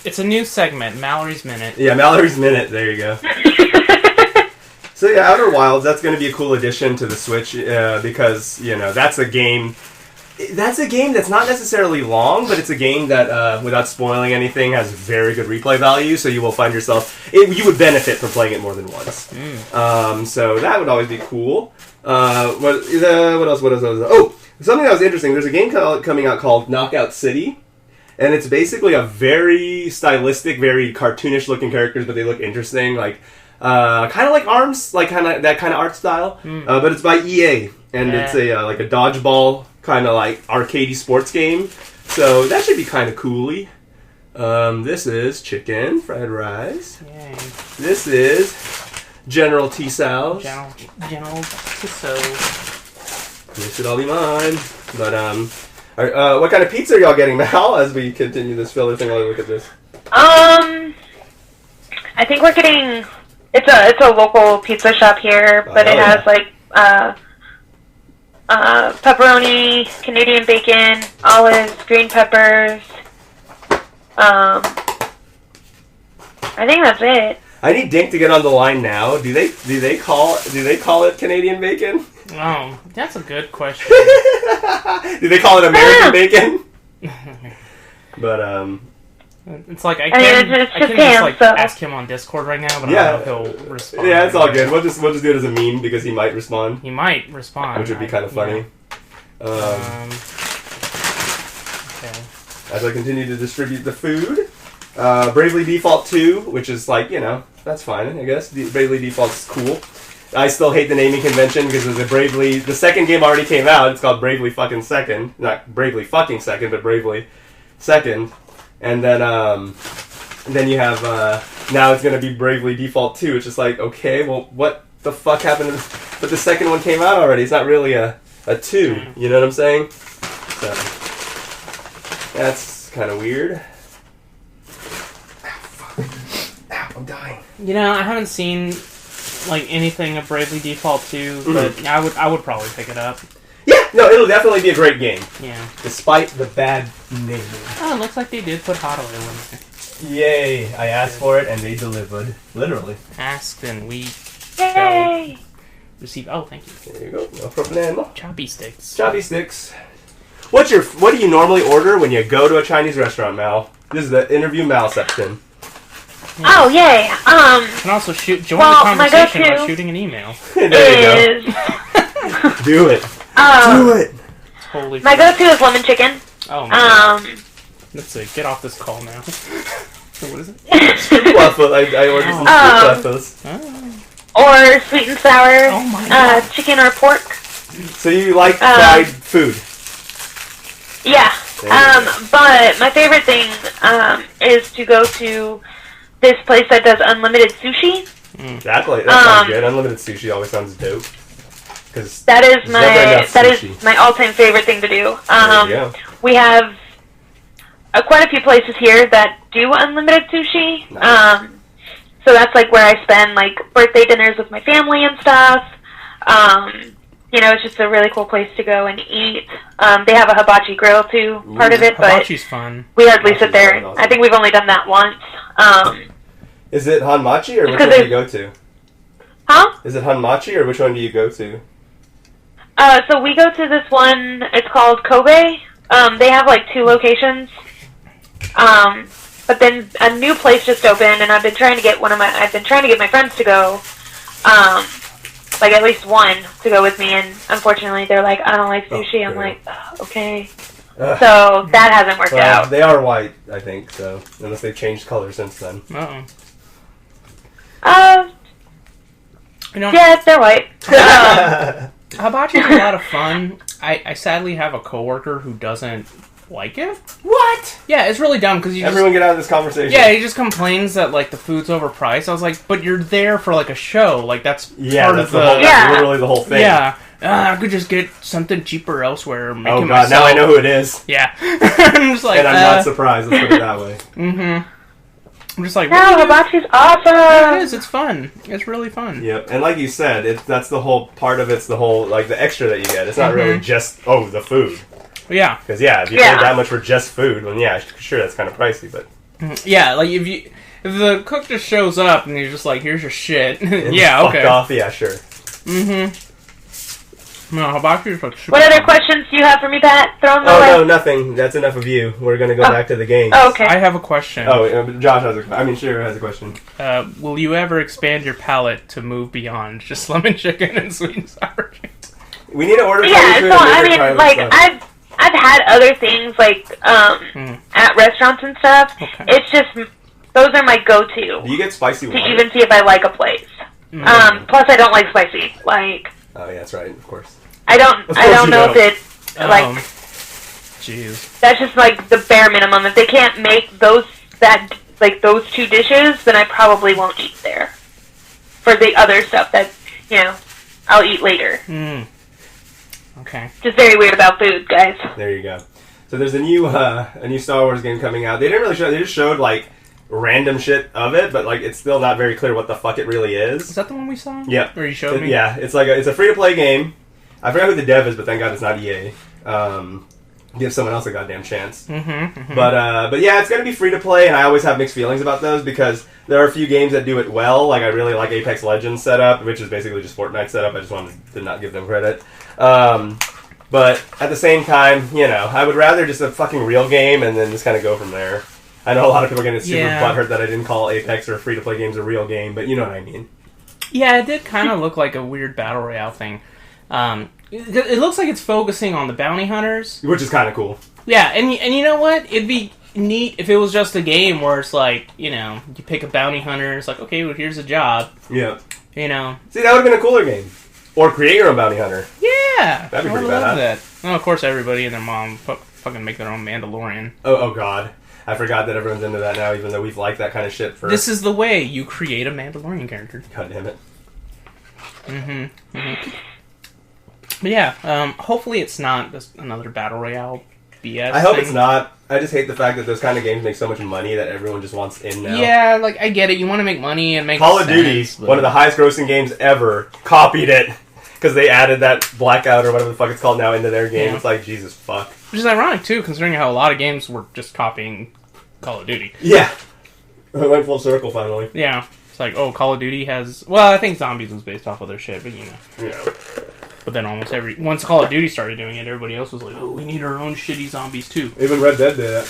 it's a new segment, Mallory's Minute. Yeah, Mallory's Minute. There you go. So yeah, Outer Wilds, that's going to be a cool addition to the Switch, because, that's a game That's a game that's not necessarily long, but it's a game that, without spoiling anything, has very good replay value. So you will find yourself, you would benefit from playing it more than once. So that would always be cool. What else? Oh, something that was interesting. There's a game coming out called Knockout City, and it's basically a very stylistic, very cartoonish looking characters, but they look interesting, like kind of like ARMS, like that kind of art style. But it's by EA, and it's a like a dodgeball kind of like arcadey sports game. So that should be kind of cooly. This is chicken fried rice. Yay. This is General T-Sal's. General Tissot. This should all be mine. But what kind of pizza are y'all getting, Mal? As we continue this filler thing, while we look at this. I think we're getting. It's a local pizza shop here, but it has like pepperoni, Canadian bacon, olives, green peppers. I think that's it. I need Dink to get on the line now. Do they call it Canadian bacon? Oh, that's a good question. Do they call it American bacon? But it's like I can just ask him on Discord right now, but I don't know if he'll respond. Yeah, it's all good. We'll just do it as a meme because he might respond. He might respond, which would be kind of funny. Okay. As I continue to distribute the food, Bravely Default 2, which is like, that's fine, I guess. Bravely Default's cool. I still hate the naming convention because the second game already came out. It's called Bravely Fucking Second. Not Bravely Fucking Second, but Bravely Second. And then you have, now it's going to be Bravely Default 2. It's just like, okay, well, what the fuck happened? But the second one came out already. It's not really a 2. You know what I'm saying? So, that's kind of weird. Ow, I'm dying. I haven't seen like anything of Bravely Default 2, but I would probably pick it up. Yeah, no, it'll definitely be a great game. Yeah. Despite the bad naming. Oh, it looks like they did put hot oil in there. Yay, I asked for it and they delivered. Literally. Asked and we Yay! Received. Oh, thank you. There you go. No problemo. Choppy sticks. Choppy sticks. What do you normally order when you go to a Chinese restaurant, Mal? This is the interview Mal section. Yeah. Oh, yay. You can also join the conversation by shooting an email. There you go. Do it. Do it. Totally. My go-to is lemon chicken. Oh my God. Let's see. Get off this call now. What is it? Scoop waffle. I ordered some scoop waffles. Or sweet and sour. Oh my God. Chicken or pork. So you like fried food? Yeah. But my favorite thing is to go to this place that does unlimited sushi. Exactly. That sounds good. Unlimited sushi always sounds dope. That is my all-time favorite thing to do. We have quite a few places here that do unlimited sushi. Nice. So that's like where I spend like birthday dinners with my family and stuff. It's just a really cool place to go and eat. They have a hibachi grill too, part of it, but hibachi's fun. We hardly sit there. Awesome. I think we've only done that once. Is it Hanmachi or which one do you go to? Huh? Is it Hanmachi or which one do you go to? So we go to this one. It's called Kobe. They have like 2 locations. But then a new place just opened, and I've been trying to get my friends to go. Like at least one to go with me, and unfortunately they're like, I don't like sushi. I'm like, okay. So that hasn't worked out. They are white, I think, so unless they've changed color since then. Yeah, they're white. Hibachi's a lot of fun. I sadly have a coworker who doesn't like it. What? Yeah, it's really dumb because everyone get out of this conversation. Yeah, he just complains that like the food's overpriced. I was like, but you're there for like a show. Like that's part of that's literally the whole thing. Yeah. I could just get something cheaper elsewhere. Make oh it God! myself. Now I know who it is. Yeah. I'm just like, and I'm not surprised. Let's put it that way. I'm just like, no, hibachi's awesome. Yeah, it is. It's fun. It's really fun. Yep. And like you said, that's the whole part of it's the whole like the extra that you get. It's not really just the food. Yeah. Because if you pay that much for just food, then sure that's kind of pricey, but yeah, like if the cook just shows up and you're just like, here's your shit. and yeah, okay. Fuck off. Yeah, sure. No, hibachi is like super What other fun. questions do you have for me, Pat? Throw them Oh, away. no, nothing. That's enough of you. We're going to go back to the games. Oh, okay. I have a question. Josh has a question. I mean, Shiro has a question. Will you ever expand your palate to move beyond just lemon chicken and sweet and sour chicken? We need to order Yeah, Chinese food so and I make her mean, try like, this stuff. I've had other things, like, at restaurants and stuff. Okay. It's just, those are my go-to. Do you get spicy To water? even see if I like a place. Plus I don't like spicy. Like, Oh, yeah, that's right, of course. I don't know if it's, like, Jeez. that's just, like, the bare minimum. If they can't make those two dishes, then I probably won't eat there. For the other stuff that, I'll eat later. Okay. Just very weird about food, guys. There you go. So there's a new Star Wars game coming out. They didn't really show. They just showed like random shit of it, but like it's still not very clear what the fuck it really is. Is that the one we saw? Yeah. Or you showed me? Yeah, it's like it's a free to play game. I forgot who the dev is, but thank God it's not EA. Give someone else a goddamn chance. But yeah, it's gonna be free to play, and I always have mixed feelings about those because there are a few games that do it well. Like I really like Apex Legends setup, which is basically just Fortnite setup. I just wanted to not give them credit. But at the same time, I would rather just a fucking real game and then just kind of go from there. I know a lot of people are getting super butthurt that I didn't call Apex or free to play games a real game, but you know what I mean. Yeah, it did kind of look like a weird battle royale thing. It looks like it's focusing on the bounty hunters, Which is kind of cool. Yeah, and you know what? It'd be neat if it was just a game where it's like, you pick a bounty hunter. It's like, okay, well, here's a job. Yeah. See, that would have been a cooler game. Or create your own bounty hunter. Yeah, That'd be pretty I love badass. that. Well, of course, everybody and their mom fucking make their own Mandalorian. Oh God. I forgot that everyone's into that now, even though we've liked that kind of shit for... This is the way you create a Mandalorian character. God damn it. But yeah, hopefully it's not just another battle royale BS. I hope thing. it's not. I just hate the fact that those kind of games make so much money that everyone just wants in now. Yeah, like I get it. You want to make money and make Call of Duty, but... one of the highest grossing games ever, copied it because they added that blackout or whatever the fuck it's called now into their game. Yeah. It's like, Jesus fuck. Which is ironic too, considering how a lot of games were just copying Call of Duty. Yeah. It went full circle finally. Yeah. It's like, oh, Call of Duty has... Well, I think Zombies was based off of their shit, but Yeah. But then once Call of Duty started doing it, everybody else was like, oh, we need our own shitty zombies too. Even Red Dead did that.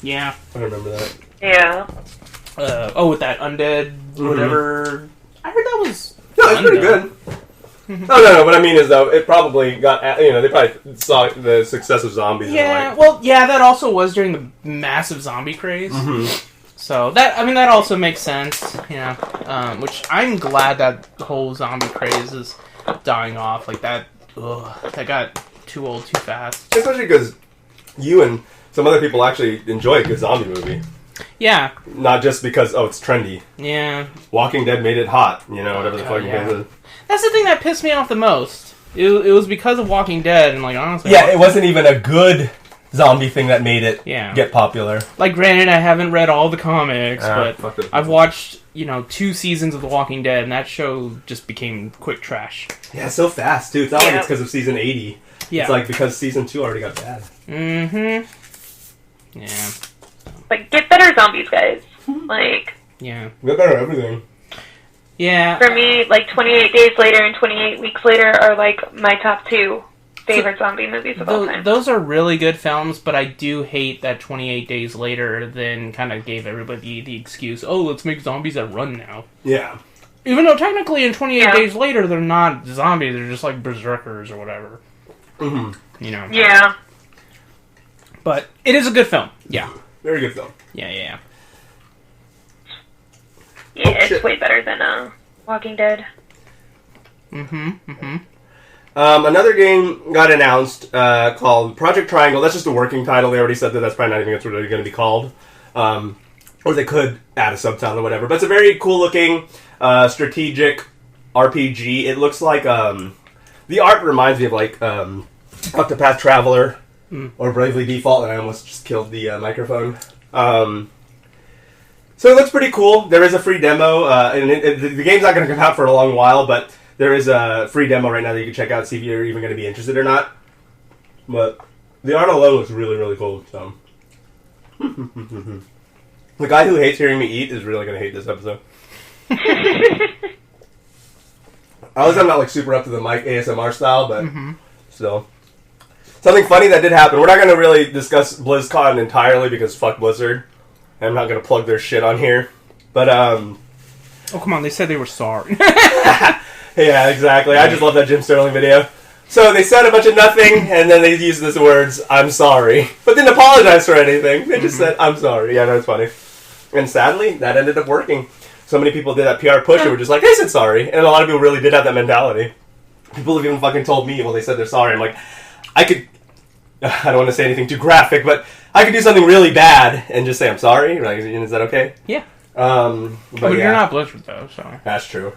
Yeah. I remember that. Yeah. With that undead, whatever... I heard that was... No, it's pretty good. No. What I mean is, though, it probably got... they probably saw the success of zombies. Yeah, and like, that also was during the massive zombie craze. So, that also makes sense, which I'm glad that the whole zombie craze is dying off. Like, that got too old too fast. Especially because you and some other people actually enjoy a good zombie movie. Yeah. Not just because, it's trendy. Yeah. Walking Dead made it hot, whatever the fucking case is. That's the thing that pissed me off the most. It was because of Walking Dead, and like honestly, Yeah, it wasn't even a good zombie thing that made it get popular. Like, granted, I haven't read all the comics, but fuck I've watched 2 seasons of The Walking Dead, and that show just became quick trash. Yeah, so fast too. It's not like it's because of season 80. Yeah. It's like because season 2 already got bad. Yeah. Like, get better zombies, guys. Like... Yeah. Get better at everything. Yeah. For me, like, 28 Days Later and 28 Weeks Later are, like, my top 2 favorite zombie movies of all time. Those are really good films, but I do hate that 28 Days Later then kind of gave everybody the excuse, let's make zombies that run now. Yeah. Even though technically in 28 Days Later they're not zombies, they're just like berserkers or whatever. Yeah. But it is a good film. Yeah. Very good film. Yeah. Yeah, it's way better than Walking Dead. Another game got announced called Project Triangle. That's just a working title. They already said that that's probably not even what's really going to be called. Or they could add a subtitle or whatever. But it's a very cool-looking strategic RPG. It looks like... the art reminds me of like Octopath Traveler or Bravely Default, and I almost just killed the microphone. So it looks pretty cool. There is a free demo, and the game's not going to come out for a long while, but there is a free demo right now that you can check out, see if you're even going to be interested or not. But the art alone looks really, really cool. So the guy who hates hearing me eat is really going to hate this episode. I'm not like super up to the mic ASMR style, but still. Something funny that did happen. We're not going to really discuss BlizzCon entirely because fuck Blizzard. I'm not going to plug their shit on here. But, oh, come on. They said they were sorry. Yeah, exactly. I just love that Jim Sterling video. So they said a bunch of nothing, and then they used the words, I'm sorry. But didn't apologize for anything. They just said, I'm sorry. Yeah, that's funny. And sadly, that ended up working. So many people did that PR push and were just like, they said sorry. And a lot of people really did have that mentality. People have even fucking told me, well, they said they're sorry. I'm like, I don't want to say anything too graphic, but I could do something really bad and just say I'm sorry. Like, is that okay? Yeah. But you're not Blizzard, though, so. That's true.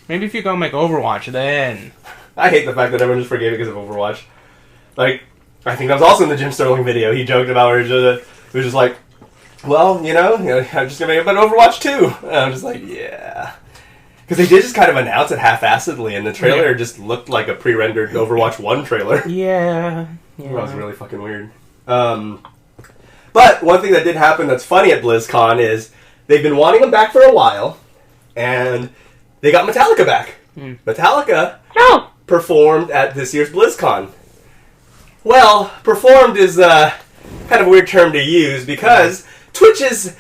Maybe if you go make Overwatch, then... I hate the fact that everyone just forgave it because of Overwatch. Like, I think that was also in the Jim Sterling video. He joked about where it was just like, well, you know, I'm just going to make it about Overwatch 2. And I'm just like, yeah. Because they did just kind of announce it half-assedly, and the trailer just looked like a pre-rendered Overwatch 1 trailer. Yeah. That was really fucking weird. But one thing that did happen that's funny at BlizzCon is they've been wanting them back for a while, and they got Metallica back. Metallica performed at this year's BlizzCon. Well, performed is kind of a weird term to use because Twitch's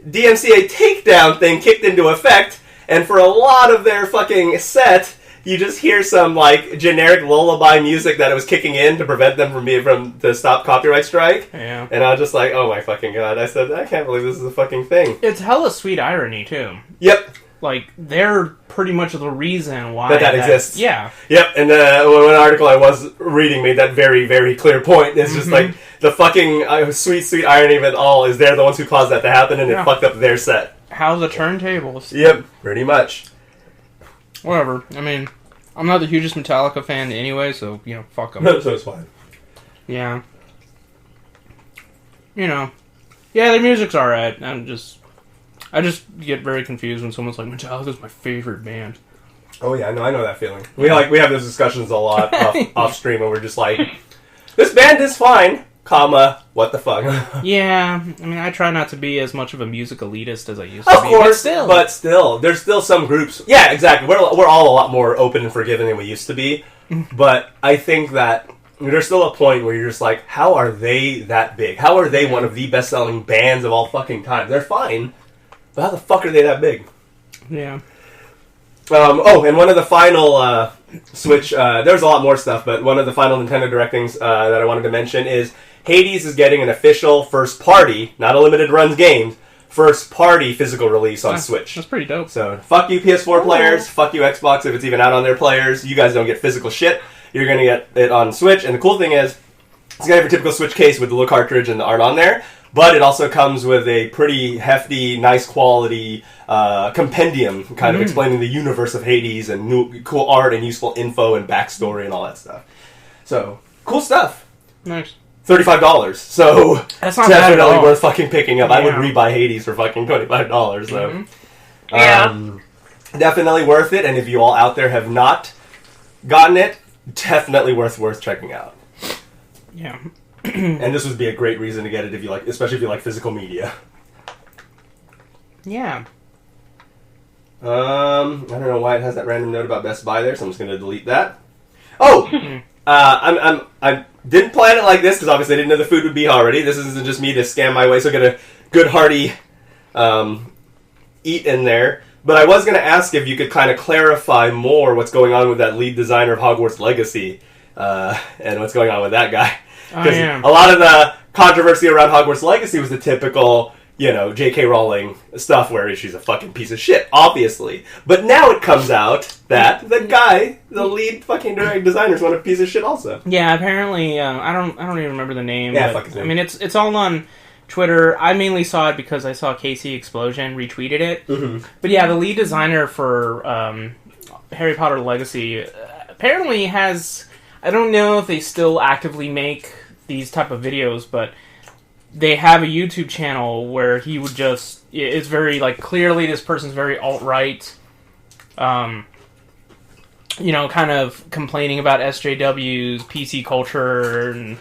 DMCA takedown thing kicked into effect, and for a lot of their fucking set, you just hear some like generic lullaby music that it was kicking in to prevent them from to stop copyright strike. Yeah. And I was just like, oh my fucking god. I said, I can't believe this is a fucking thing. It's hella sweet irony, too. Yep. Like, they're pretty much the reason why... That exists. Yeah. Yep, and one article I was reading made that very, very clear point. It's just like, the fucking sweet, sweet irony of it all is they're the ones who caused that to happen, and it fucked up their set. How's the turntables? Yep, pretty much. Whatever. I mean, I'm not the hugest Metallica fan anyway, so, you know, fuck them. So it's fine. Yeah. You know. Yeah, their music's alright. I just get very confused when someone's like, Metallica's my favorite band. Oh yeah, I know that feeling. We have those discussions a lot off stream, and we're just like, this band is fine, comma, what the fuck? Yeah, I mean, I try not to be as much of a music elitist as I used to be. Of course, but still, there's still some groups. Yeah, exactly. We're all a lot more open and forgiving than we used to be. But I think that there's still a point where you're just like, how are they that big? How are they one of the best-selling bands of all fucking time? They're fine. But how the fuck are they that big? Yeah. And one of the final Switch... there's a lot more stuff, but one of the final Nintendo Direct things that I wanted to mention is Hades is getting an official first-party, not a limited runs game, first-party physical release on Switch. That's pretty dope. So, fuck you PS4 players, fuck you Xbox if it's even out on their players. You guys don't get physical shit. You're going to get it on Switch, and the cool thing is, it's going to have your typical Switch case with the little cartridge and the art on there. But it also comes with a pretty hefty, nice quality compendium, kind of explaining the universe of Hades and new, cool art and useful info and backstory and all that stuff. So, cool stuff. Nice. $35. So, that's not bad at all. Worth fucking picking up. Yeah. I would rebuy Hades for fucking $25. So, definitely worth it. And if you all out there have not gotten it, definitely worth checking out. Yeah. And this would be a great reason to get it if you like, especially if you like physical media. Yeah. I don't know why it has that random note about Best Buy there, so I'm just going to delete that. Oh, I didn't plan it like this because obviously I didn't know the food would be already. This isn't just me to scam my way, so get a good hearty eat in there. But I was going to ask if you could kind of clarify more what's going on with that lead designer of Hogwarts Legacy and what's going on with that guy. Because a lot of the controversy around Hogwarts Legacy was the typical, J.K. Rowling stuff where she's a fucking piece of shit, obviously. But now it comes out that the guy, the lead fucking designer, is one of a piece of shit also. Yeah, apparently, I don't even remember the name. Yeah, but, I mean, it's all on Twitter. I mainly saw it because I saw Casey Explosion retweeted it. Mm-hmm. But yeah, the lead designer for Harry Potter Legacy apparently has... I don't know if they still actively make these type of videos, but they have a YouTube channel where he would just... It's very, clearly this person's very alt-right, kind of complaining about SJWs, PC culture, and,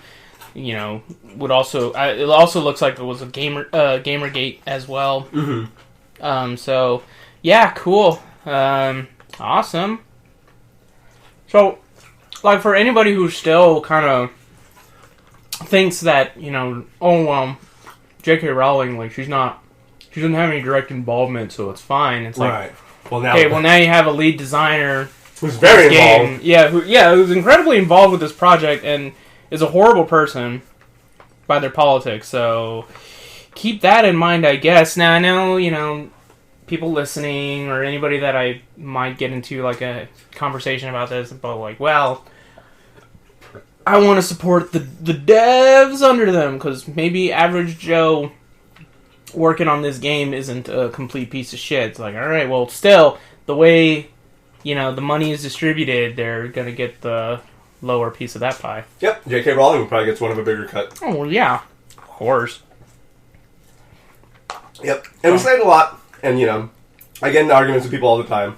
would also... it also looks like it was a Gamergate as well. Mm-hmm. So, yeah, cool. Awesome. So, like, for anybody who still kind of thinks that, you know, oh, well, J.K. Rowling, like, she doesn't have any direct involvement, so it's fine. It's like, right. Well, now, okay, well, now you have a lead designer who's very involved. Who's incredibly involved with this project and is a horrible person by their politics. So keep that in mind, I guess. Now, I know, you know, people listening or anybody that I might get into, like, a conversation about this, but, like, well, I want to support the devs under them, because maybe average Joe working on this game isn't a complete piece of shit. It's like, alright, well, still, the way, you know, the money is distributed, they're going to get the lower piece of that pie. Yep, J.K. Rowling probably gets one of a bigger cut. Oh, well, yeah. Of course. Yep, and we say it a lot, and, you know, I get into arguments with people all the time,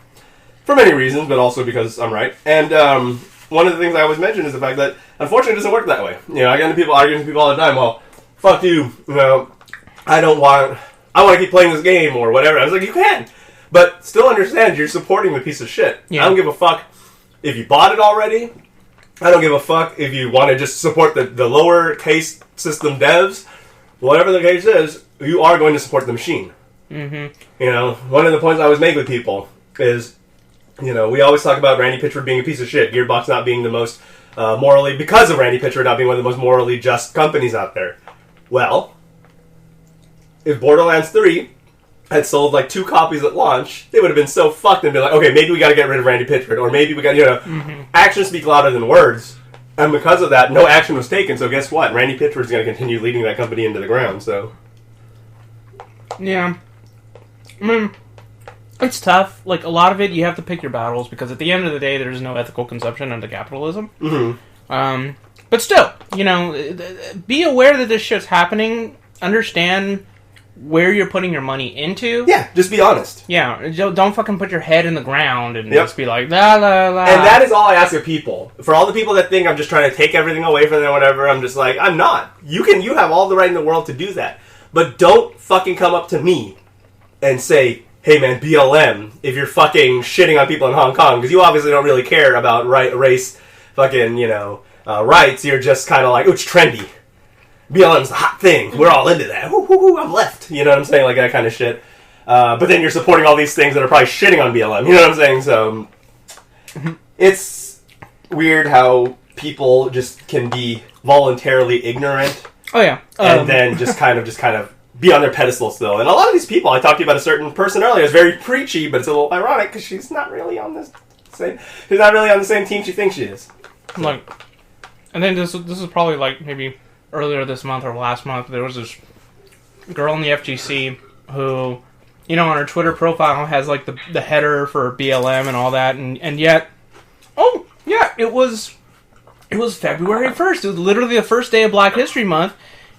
for many reasons, but also because I'm right, and, one of the things I always mention is the fact that, unfortunately, it doesn't work that way. You know, I get into people arguing with people all the time, well, fuck you, you know, I want to keep playing this game, or whatever. I was like, you can, but still understand you're supporting the piece of shit. Yeah. I don't give a fuck if you bought it already. I don't give a fuck if you want to just support the lower case system devs. Whatever the case is, you are going to support the machine. Mm-hmm. You know, one of the points I always make with people is, you know, we always talk about Randy Pitchford being a piece of shit, Gearbox not being the most morally, because of Randy Pitchford not being one of the most morally just companies out there. Well, if Borderlands 3 had sold like 2 copies at launch, they would have been so fucked and been like, okay, maybe we got to get rid of Randy Pitchford, or maybe we got, you know, actions speak louder than words. And because of that, no action was taken, so guess what? Randy Pitchford's going to continue leading that company into the ground, so. Yeah. I mean, it's tough. Like, a lot of it, you have to pick your battles, because at the end of the day, there's no ethical conception under capitalism. Mm-hmm. But still, you know, be aware that this shit's happening. Understand where you're putting your money into. Yeah, just be honest. Yeah, don't fucking put your head in the ground and just be like, la, la, la. And that is all I ask of people. For all the people that think I'm just trying to take everything away from them or whatever, I'm just like, I'm not. You have all the right in the world to do that. But don't fucking come up to me and say, hey man, BLM, if you're fucking shitting on people in Hong Kong, because you obviously don't really care about race, fucking, you know, rights. You're just kind of like, oh, it's trendy. BLM's the hot thing. We're all into that. Woo, I'm left. You know what I'm saying? Like that kind of shit. But then you're supporting all these things that are probably shitting on BLM. You know what I'm saying? So it's weird how people just can be voluntarily ignorant. Oh yeah. And then just kind of be on their pedestal still. And a lot of these people, I talked to you about a certain person earlier, is very preachy, but it's a little ironic because she's not really on the same team she thinks she is. So. Like, and then this is probably like maybe earlier this month or last month, there was this girl in the FGC who, you know, on her Twitter profile has like the header for BLM and all that, and yet, oh yeah, it was February 1st. It was literally the first day of Black History Month,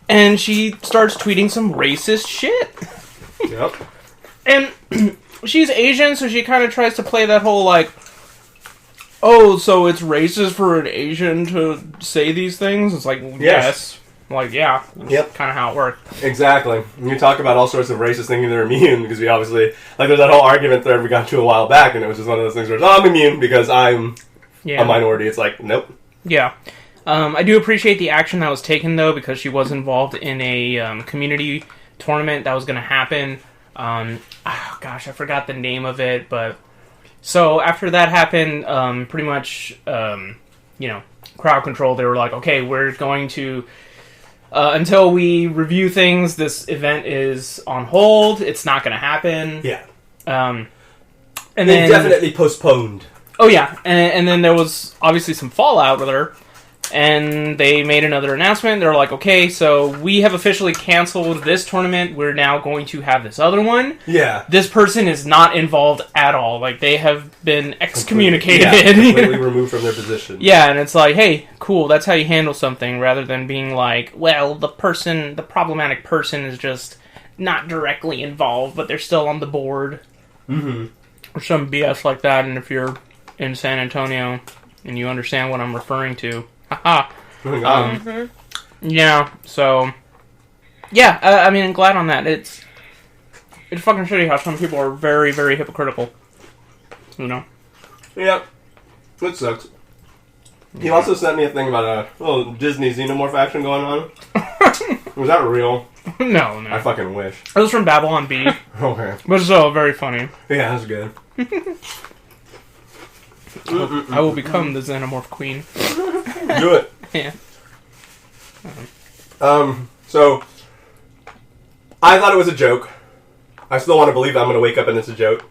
and she starts tweeting some racist shit. Yep. And she's Asian, so she kind of tries to play that whole like, oh, so it's racist for an Asian to say these things? It's like, yes. Like, yeah. That's kind of how it works. Exactly. And you talk about all sorts of racist thinking they're immune, because we obviously, like, there's that whole argument there we got to a while back, and it was just one of those things where, I'm immune because I'm a minority. It's like, nope. Yeah. I do appreciate the action that was taken, though, because she was involved in a community tournament that was going to happen. Oh, gosh, I forgot the name of it, but... So, after that happened, pretty much, you know, crowd control, they were like, okay, we're going to... until we review things, this event is on hold. It's not going to happen. Yeah. And then... Definitely postponed. Oh, yeah. And then there was obviously some fallout with her. And they made another announcement. They were like, okay, so we have officially canceled this tournament. We're now going to have this other one. Yeah. This person is not involved at all. Like, they have been excommunicated. Completely removed from their position. Yeah, and it's like, hey, cool, that's how you handle something, rather than being like, well, the problematic person is just not directly involved, but they're still on the board. Mm-hmm. Or some BS like that, and if you're in San Antonio and you understand what I'm referring to... Haha. Yeah, so... Yeah, I mean, I'm glad on that. It's fucking shitty how some people are very, very hypocritical. You know? Yeah. It sucks. He also sent me a thing about a little Disney Xenomorph action going on. Was that real? No. I fucking wish. It was from Babylon Bee. Okay. But it's all very funny. Yeah, that's good. I will become the Xenomorph Queen. Do it. Yeah. So, I thought it was a joke. I still want to believe I'm going to wake up and it's a joke.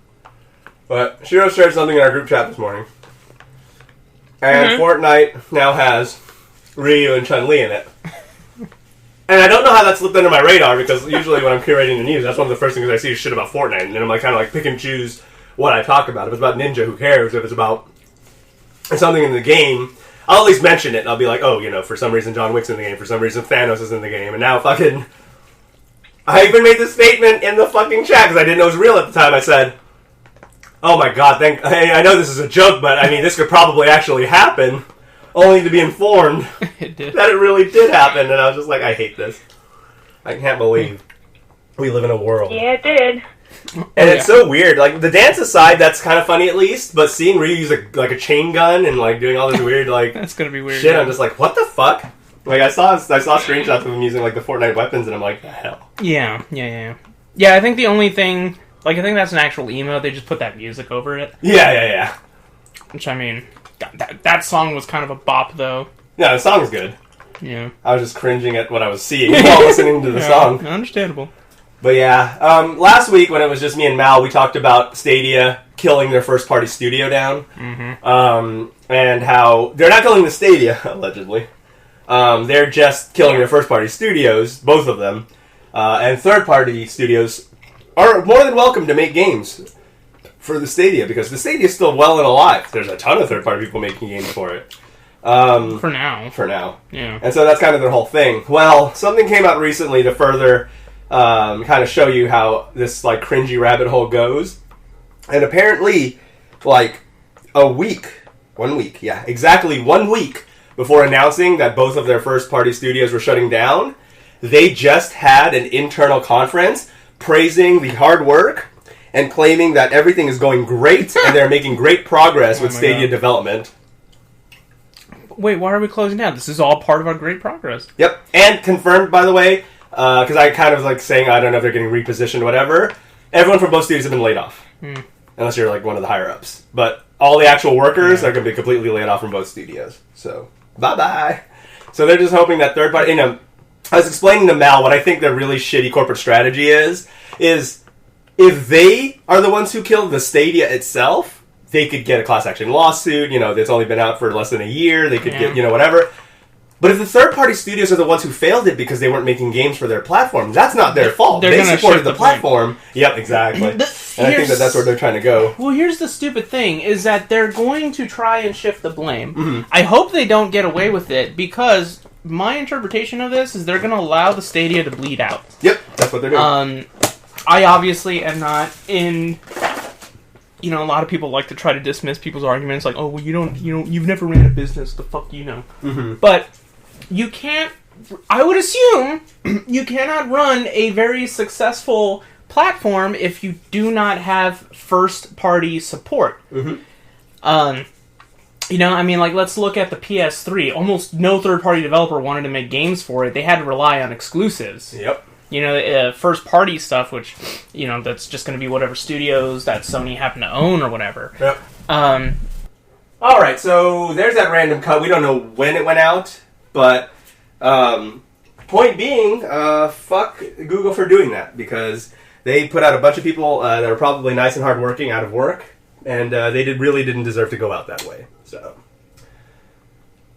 But Shiro shared something in our group chat this morning. And Fortnite now has Ryu and Chun-Li in it. And I don't know how that slipped under my radar, because usually when I'm curating the news, that's one of the first things I see is shit about Fortnite. And then I'm like, kind of like pick and choose what I talk about. If it's about Ninja, who cares? If it's about something in the game, I'll at least mention it. And I'll be like, oh, you know, for some reason John Wick's in the game. For some reason Thanos is in the game. And now fucking... I even made this statement in the fucking chat, because I didn't know it was real at the time. I said, oh my god, I know this is a joke, but I mean, this could probably actually happen. Only to be informed that it really did happen. And I was just like, I hate this. I can't believe we live in a world. Yeah, it did. And it's so weird. Like, the dance aside, that's kind of funny at least, but seeing Ryu use a chain gun and like doing all this weird like that's gonna be weird. Shit, I'm just like, what the fuck? Like, I saw screenshots of him using like the Fortnite weapons, and I'm like, the hell. Yeah. I think the only thing, like, I think that's an actual emote. They just put that music over it. Yeah. Which, I mean, that song was kind of a bop, though. Yeah, the song's good. Yeah. I was just cringing at what I was seeing while listening to the song. Understandable. But yeah, last week when it was just me and Mal, we talked about Stadia killing their first-party studio down. And how they're not killing the Stadia, allegedly. They're just killing their first-party studios, both of them. And third-party studios are more than welcome to make games for the Stadia, because the Stadia is still well and alive. There's a ton of third-party people making games for it. For now. Yeah. And so that's kind of their whole thing. Well, something came out recently to further kind of show you how this like cringy rabbit hole goes. And apparently, like, exactly 1 week before announcing that both of their first-party studios were shutting down, they just had an internal conference praising the hard work and claiming that everything is going great and they're making great progress with Stadia development. Wait, why are we closing down? This is all part of our great progress. Yep, and confirmed, by the way, because I kind of like saying, I don't know if they're getting repositioned or whatever, everyone from both studios have been laid off. Unless you're like one of the higher-ups. But all the actual workers are going to be completely laid off from both studios. So, bye-bye. So they're just hoping that third-party... You know, I was explaining to Mal what I think their really shitty corporate strategy is if they are the ones who killed the Stadia itself, they could get a class action lawsuit, you know, that's only been out for less than a year, they could get, you know, whatever. But if the third-party studios are the ones who failed it because they weren't making games for their platform, that's not their fault. They supported the platform. Yep, exactly. And I think that's where they're trying to go. Well, here's the stupid thing, is that they're going to try and shift the blame. I hope they don't get away with it, because my interpretation of this is they're going to allow the Stadia to bleed out. Yep, that's what they're doing. I obviously am not in... You know, a lot of people like to try to dismiss people's arguments, like, oh, well, you've never ran a business, the fuck you know. But you can't, I would assume, you cannot run a very successful platform if you do not have first-party support. You know, I mean, like, let's look at the PS3. Almost no third-party developer wanted to make games for it. They had to rely on exclusives. Yep. You know, first-party stuff, which, you know, that's just going to be whatever studios that Sony happen to own or whatever. Yep. Alright, so there's that random cut. We don't know when it went out, but point being, fuck Google for doing that, because they put out a bunch of people that are probably nice and hardworking out of work, and they really didn't deserve to go out that way. So.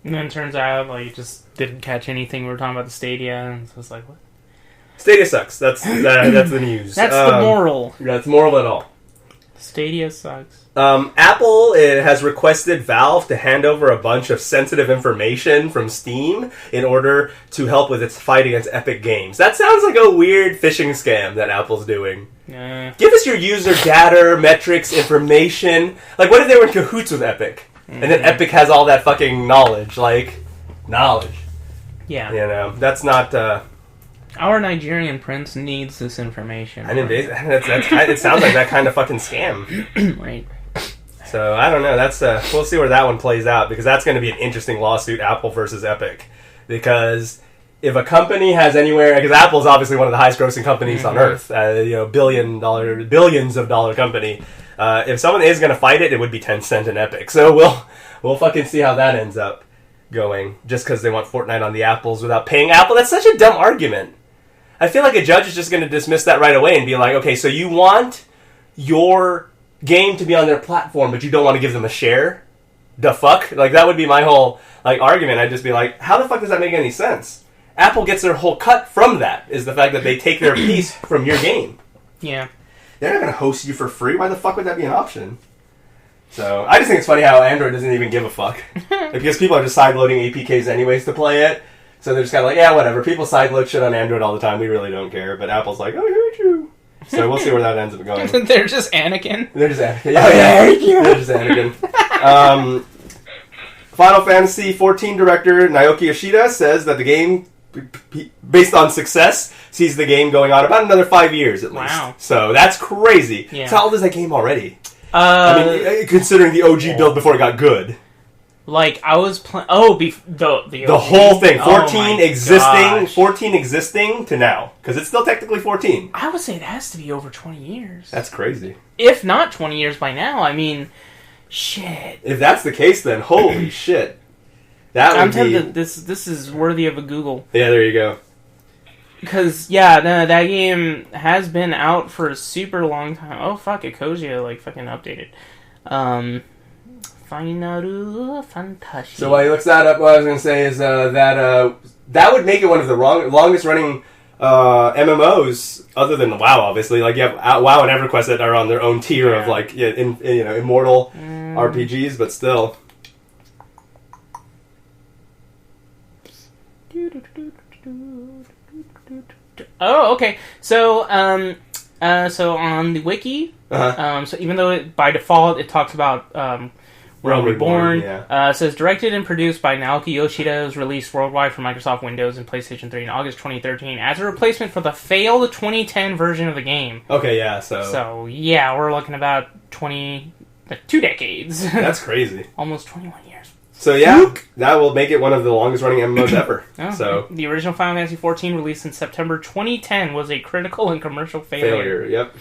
And then it turns out, like, you just didn't catch anything. We were talking about the Stadia, and so it's like, what? Stadia sucks. That's the news. That's the moral. That's moral at all. Stadia sucks. Apple has requested Valve to hand over a bunch of sensitive information from Steam in order to help with its fight against Epic Games. That sounds like a weird phishing scam that Apple's doing. Give us your user data, metrics, information. Like, what if they were in cahoots with Epic? And then Epic has all that fucking knowledge. Like, knowledge. Yeah. You know, that's not... Our Nigerian prince needs this information. I mean, it sounds like that kind of fucking scam. Right. So, I don't know. That's we'll see where that one plays out, because that's going to be an interesting lawsuit, Apple versus Epic. Because if a company has anywhere... Because Apple's obviously one of the highest grossing companies on Earth. Billions of dollar company. If someone is going to fight it, it would be Tencent and Epic. So we'll fucking see how that ends up going. Just because they want Fortnite on the apples without paying Apple. That's such a dumb argument. I feel like a judge is just going to dismiss that right away and be like, okay, so you want your game to be on their platform, but you don't want to give them a share? The fuck? Like, that would be my whole argument. I'd just be like, how the fuck does that make any sense? Apple gets their whole cut from that, is the fact that they take their piece from your game. Yeah. They're not going to host you for free. Why the fuck would that be an option? So, I just think it's funny how Android doesn't even give a fuck. Because people are just sideloading APKs anyways to play it. So they're just kind of like, yeah, whatever. People sideload shit on Android all the time. We really don't care. But Apple's like, oh, I hate you. So we'll see where that ends up going. They're just Anakin. They're just Anakin. Yeah. They're just Anakin. Final Fantasy XIV director Naoki Yoshida says that the game, based on success, sees the game going on about another 5 years at least. Wow. So that's crazy. Yeah. So how old is that game already? I mean, considering the OG build before it got good. Like, I was playing... the whole thing. 14 existing to now. Because it's still technically 14. I would say it has to be over 20 years. That's crazy. If not 20 years by now. I mean, shit. If that's the case, then holy shit. I'm tempted this is worthy of a Google. Yeah, there you go. Because, yeah, that game has been out for a super long time. Oh, fuck, Ecosia, like, fucking updated. Final Fantasy. So while he looks that up, what I was going to say is that would make it one of the longest running MMOs, other than WoW, obviously. Like, you have WoW and EverQuest that are on their own tier of, like, immortal RPGs, but still. Oh, okay. So on the wiki, so even though by default it talks about Realm Reborn, says directed and produced by Naoki Yoshida, was released worldwide for Microsoft Windows and PlayStation 3 in August 2013 as a replacement for the failed 2010 version of the game. Okay, yeah, So yeah, we're looking about 2 decades. That's crazy. Almost 21 years. So yeah, that will make it one of the longest running MMOs ever. So the original Final Fantasy XIV, released in September 2010, was a critical and commercial failure. Yep.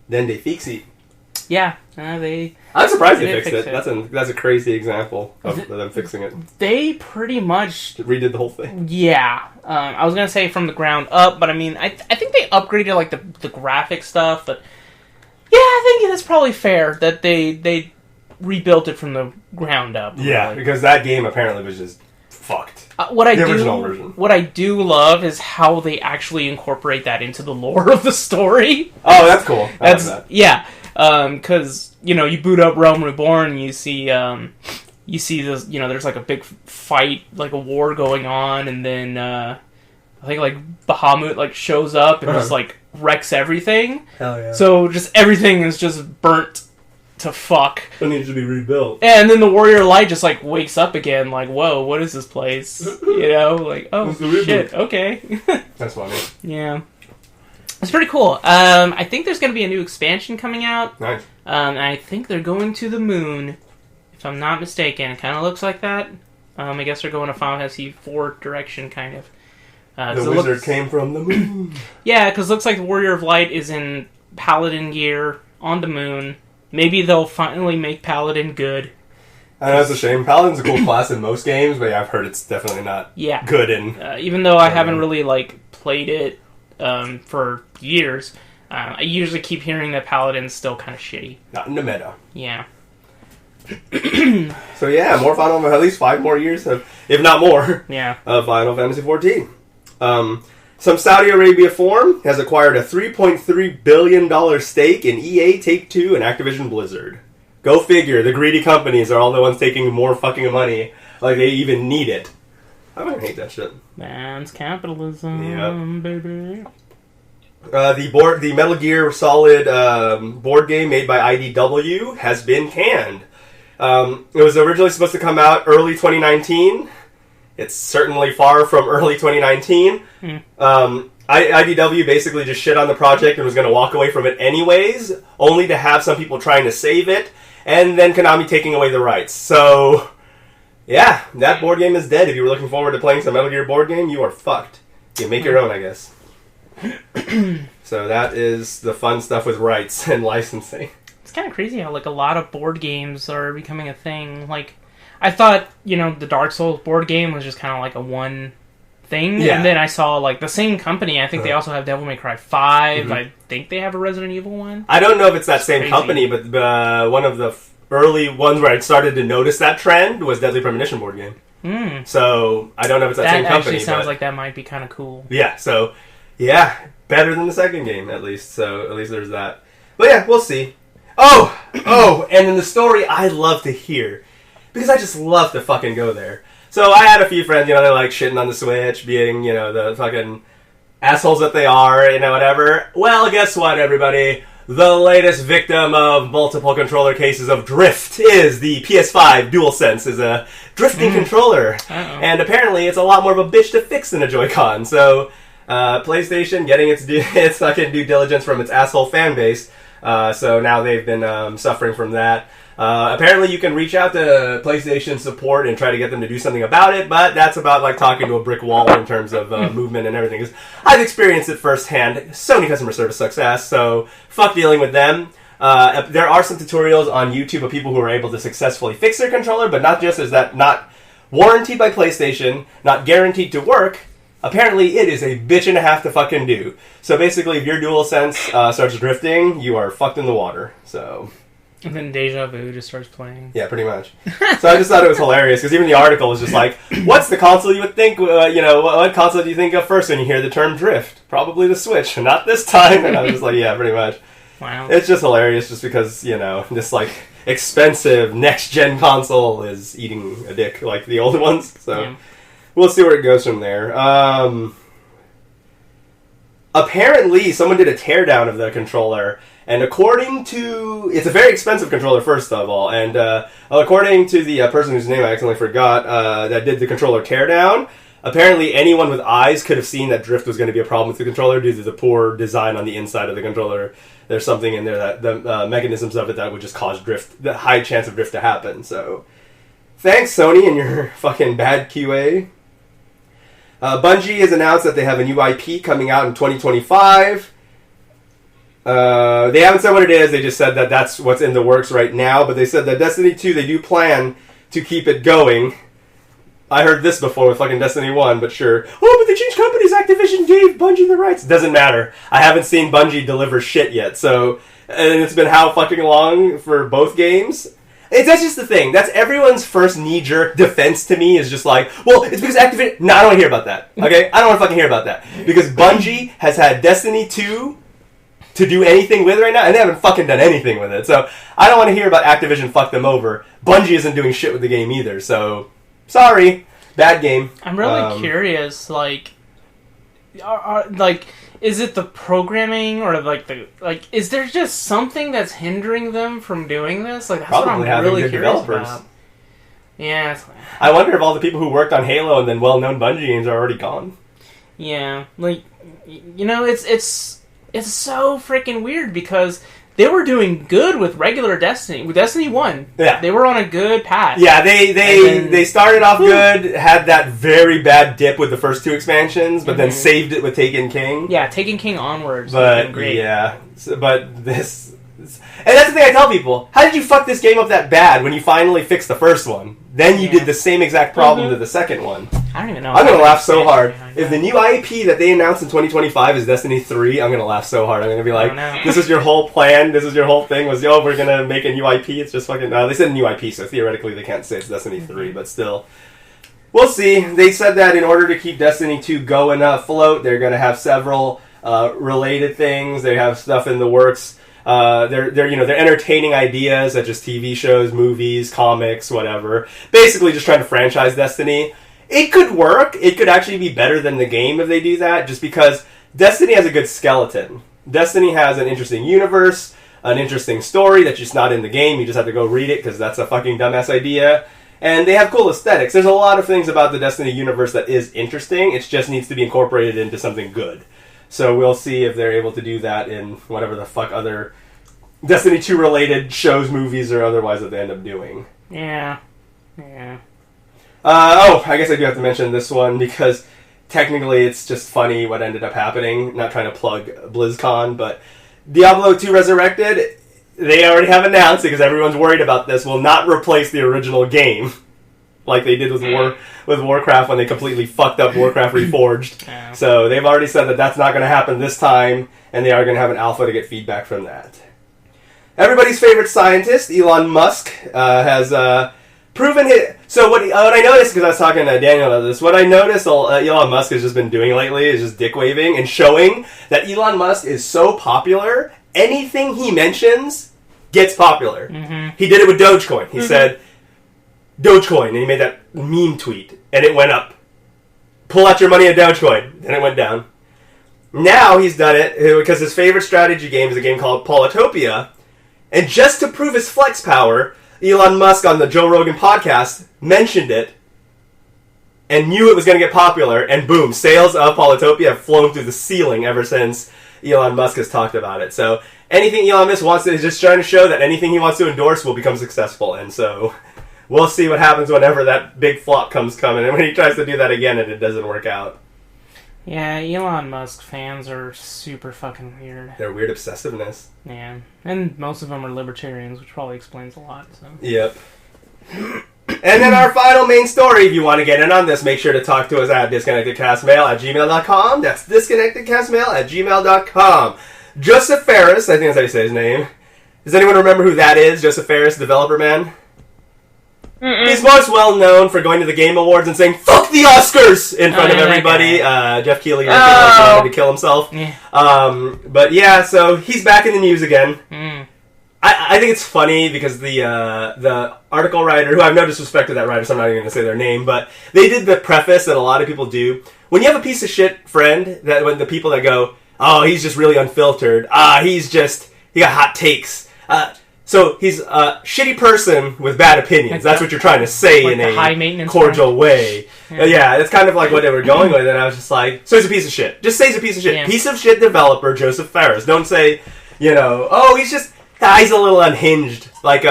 Then they fix it. Yeah, I'm surprised they fixed it. That's a crazy example of them fixing it. They pretty much redid the whole thing. Yeah, I was gonna say from the ground up, but I mean, I think they upgraded like the graphic stuff. But yeah, I think that's probably fair that they rebuilt it from the ground up. Yeah, really. Because that game apparently was just fucked. Original version. What I do love is how they actually incorporate that into the lore of the story. Oh, that's cool. I love that. Yeah, because you boot up Realm Reborn, and you see this. There's like a big fight, like a war going on, and then I think like Bahamut like shows up and just like wrecks everything. Hell yeah! So just everything is just burnt to fuck. It needs to be rebuilt. And then the Warrior Light just like wakes up again, like, whoa, what is this place? Like, oh shit, okay. That's funny. Yeah. It's pretty cool. I think there's going to be a new expansion coming out. Nice. And I think they're going to the moon, if I'm not mistaken. It kind of looks like that. I guess they're going to Final Fantasy IV direction, kind of. The wizard came from the moon. Yeah, because it looks like the Warrior of Light is in Paladin gear on the moon. Maybe they'll finally make Paladin good. I know, it's a shame. Paladin's a cool class in most games, but yeah, I've heard it's definitely not good in... even though I haven't really, played it for years, I usually keep hearing that Paladin's still kind of shitty. Not in the meta. Yeah. So yeah, more at least 5 more years, if not more, of Final Fantasy XIV. Some Saudi Arabia firm has acquired a $3.3 billion stake in EA, Take-Two, and Activision Blizzard. Go figure, the greedy companies are all the ones taking more fucking money, like they even need it. I fucking hate that shit. Man's capitalism, baby. The Metal Gear Solid board game made by IDW has been canned. It was originally supposed to come out early 2019. It's certainly far from early 2019. IDW basically just shit on the project and was going to walk away from it anyways, only to have some people trying to save it, and then Konami taking away the rights. So, yeah, that board game is dead. If you were looking forward to playing some Metal Gear board game, you are fucked. You make your own, I guess. So that is the fun stuff with rights and licensing. It's kind of crazy how, like, a lot of board games are becoming a thing. Like, I thought, you know, the Dark Souls board game was just kind of like a one thing, and then I saw, like, the same company, I think they also have Devil May Cry 5, I think they have a Resident Evil one. I don't know if it's that same company, but one of the early ones where I started to notice that trend was Deadly Premonition board game. So, I don't know if it's that same company. That actually sounds like that might be kind of cool. Yeah, so, yeah, better than the second game, at least. So, at least there's that. But yeah, we'll see. Oh, and in the story I love to hear, because I just love to fucking go there. So I had a few friends, you know, they're like shitting on the Switch, being, you know, the fucking assholes that they are, you know, whatever. Well, guess what, everybody? The latest victim of multiple controller cases of drift is the PS5 DualSense, is a drifting controller. And apparently it's a lot more of a bitch to fix than a Joy-Con. So PlayStation getting its fucking due diligence from its asshole fan base. So now they've been suffering from that. Apparently you can reach out to PlayStation support and try to get them to do something about it, but that's about like talking to a brick wall in terms of movement and everything. 'Cause I've experienced it firsthand. Sony customer service sucks ass, so fuck dealing with them. There are some tutorials on YouTube of people who are able to successfully fix their controller, but not just is that not warranted by PlayStation, not guaranteed to work. Apparently, it is a bitch and a half to fucking do. So basically, if your DualSense starts drifting, you are fucked in the water. So... And then Deja Vu just starts playing. Yeah, pretty much. So I just thought it was hilarious, because even the article was just like, what's the console you would think, you know, what console do you think of first when you hear the term drift? Probably the Switch. Not this time. And I was just like, yeah, pretty much. Wow. It's just hilarious just because, you know, this, like, expensive next-gen console is eating a dick like the old ones. So we'll see where it goes from there. Apparently, someone did a teardown of the controller. And according to... It's a very expensive controller, first of all. And according to the person whose name I accidentally forgot that did the controller teardown, apparently anyone with eyes could have seen that drift was going to be a problem with the controller due to the poor design on the inside of the controller. There's something in there that the mechanisms of it that would just cause drift, the high chance of drift to happen. So, thanks, Sony, and your fucking bad QA. Bungie has announced that they have a new IP coming out in 2025. They haven't said what it is, they just said that that's what's in the works right now, but they said that Destiny 2, they do plan to keep it going. I heard this before with fucking Destiny 1, but sure. Oh, but they changed companies, Activision gave Bungie the rights. Doesn't matter. I haven't seen Bungie deliver shit yet, so... And it's been how fucking long for both games? That's just the thing. That's everyone's first knee-jerk defense to me is just like, well, it's because Activision... No, I don't want to hear about that, okay? I don't want to fucking hear about that. Because Bungie has had Destiny 2... to do anything with right now, and they haven't fucking done anything with it. So I don't want to hear about Activision fuck them over. Bungie isn't doing shit with the game either, so sorry. Bad game. I'm really curious, like, is it the programming or is there just something that's hindering them from doing this? Like, that's Probably what I'm really curious developers. about. Yeah. I wonder if all the people who worked on Halo and then well-known Bungie games are already gone. Yeah, like, you know, it's so freaking weird because they were doing good with regular Destiny. With Destiny 1. Yeah. They were on a good path. Yeah, they started off good, had that very bad dip with the first two expansions, but then saved it with Taken King. Yeah, Taken King onwards. But, great. yeah. But this... And that's the thing I tell people. How did you fuck this game up that bad when you finally fixed the first one? Then you did the same exact problem to the second one. I don't even know. I'm going to laugh so hard. If the new IP that they announced in 2025 is Destiny 3, I'm going to laugh so hard. I'm going to be like, this is your whole plan, this is your whole thing, was, we're going to make a new IP. It's just fucking... they said a new IP, so theoretically they can't say it's Destiny 3, but still. We'll see. They said that in order to keep Destiny 2 going afloat, they're going to have several related things. They have stuff in the works. They're entertaining ideas such as TV shows, movies, comics, whatever. Basically just trying to franchise Destiny. It could work. It could actually be better than the game if they do that, just because Destiny has a good skeleton. Destiny has an interesting universe, an interesting story that's just not in the game. You just have to go read it because that's a fucking dumbass idea. And they have cool aesthetics. There's a lot of things about the Destiny universe that is interesting. It just needs to be incorporated into something good. So we'll see if they're able to do that in whatever the fuck other Destiny 2 related shows, movies, or otherwise that they end up doing. Yeah. I guess I do have to mention this one because technically it's just funny what ended up happening. Not trying to plug BlizzCon, but Diablo 2 Resurrected, they already have announced, because everyone's worried about this, will not replace the original game. Like they did with Warcraft when they completely fucked up Warcraft Reforged. Yeah. So they've already said that that's not going to happen this time, and they are going to have an alpha to get feedback from that. Everybody's favorite scientist, Elon Musk, has proven it. So what I noticed, because I was talking to Daniel about this, what I noticed Elon Musk has just been doing lately is just dick waving and showing that Elon Musk is so popular, anything he mentions gets popular. Mm-hmm. He did it with Dogecoin. He said, Dogecoin, and he made that meme tweet, and it went up. Pull out your money in Dogecoin, then it went down. Now he's done it because his favorite strategy game is a game called Polytopia, and just to prove his flex power, Elon Musk on the Joe Rogan podcast mentioned it and knew it was going to get popular, and boom, sales of Polytopia have flown through the ceiling ever since Elon Musk has talked about it. So anything Elon Musk wants to is just trying to show that anything he wants to endorse will become successful, and so we'll see what happens whenever that big flop comes coming, and when he tries to do that again and it doesn't work out. Yeah, Elon Musk fans are super fucking weird. Their weird obsessiveness. Yeah, and most of them are libertarians, which probably explains a lot. So. Yep. And then our final main story, if you want to get in on this, make sure to talk to us at disconnectedcastmail@gmail.com. That's disconnectedcastmail@gmail.com. Josef Fares, I think that's how you say his name. Does anyone remember who that is? Josef Fares, developer man? Mm-mm. He's most well known for going to the Game Awards and saying "fuck the Oscars" in front of everybody. Jeff Keighley wanted to kill himself. Yeah. But yeah, so he's back in the news again. Mm. I think it's funny because the article writer, who I have no disrespect to that writer, so I'm not even going to say their name, but they did the preface that a lot of people do. When you have a piece of shit friend, that when the people that go, "Oh, he's just really unfiltered. He got hot takes." So he's a shitty person with bad opinions. That's what you're trying to say in a cordial way. Yeah, it's kind of like what they were going with, and I was just like, so he's a piece of shit. Just say he's a piece of shit. Yeah. Piece of shit developer, Josef Fares. Don't say, he's a little unhinged. Like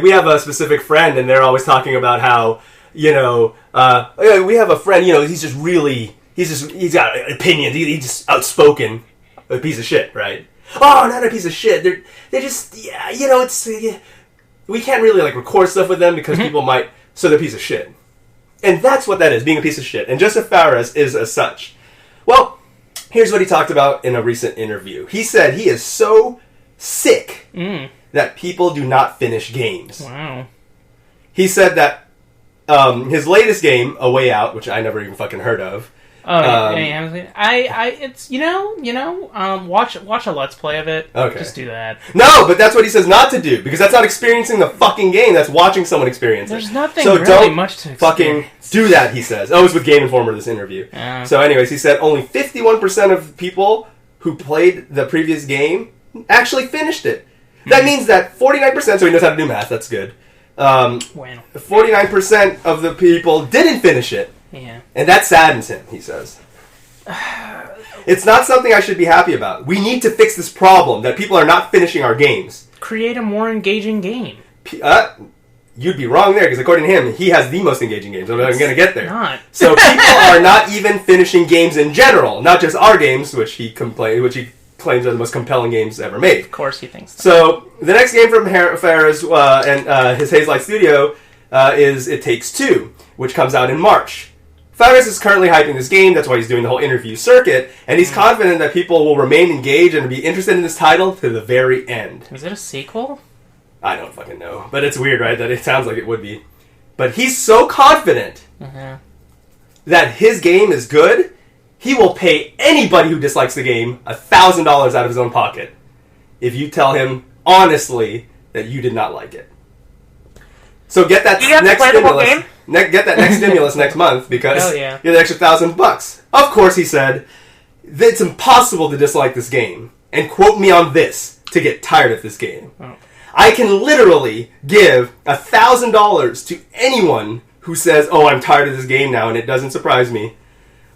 we have a specific friend, and they're always talking about how, we have a friend, he's got opinions. He's just outspoken. A piece of shit, right? Oh, not a piece of shit. They're just, we can't really, record stuff with them because people might, so they're a piece of shit. And that's what that is, being a piece of shit. And Josef Fares is as such. Well, here's what he talked about in a recent interview. He said he is so sick that people do not finish games. Wow. He said that his latest game, A Way Out, which I never even fucking heard of, watch a Let's Play of it. Okay. Just do that. No, but that's what he says not to do, because that's not experiencing the fucking game, that's watching someone experience it. There's nothing really much to fucking do that, he says. Oh, it was with Game Informer, this interview. So anyways, he said only 51% of people who played the previous game actually finished it. That means that 49%, so he knows how to do math, that's good. 49% of the people didn't finish it. Yeah. And that saddens him, he says. It's not something I should be happy about. We need to fix this problem that people are not finishing our games. Create a more engaging game. You'd be wrong there, because according to him, he has the most engaging games. I'm going to get there. Not. So people are not even finishing games in general, not just our games, which he claims are the most compelling games ever made. Of course he thinks so. The next game from Fares and his Hazelight Studio is It Takes Two, which comes out in March. Fares is currently hyping this game, that's why he's doing the whole interview circuit, and he's confident that people will remain engaged and be interested in this title to the very end. Is it a sequel? I don't fucking know, but it's weird, right, that it sounds like it would be. But he's so confident that his game is good, he will pay anybody who dislikes the game $1,000 out of his own pocket if you tell him honestly that you did not like it. So get that next stimulus. Get that next stimulus next month, because you get the extra $1,000. Of course, he said, it's impossible to dislike this game. And quote me on this to get tired of this game. Oh. I can literally give $1,000 to anyone who says, "Oh, I'm tired of this game now," and it doesn't surprise me.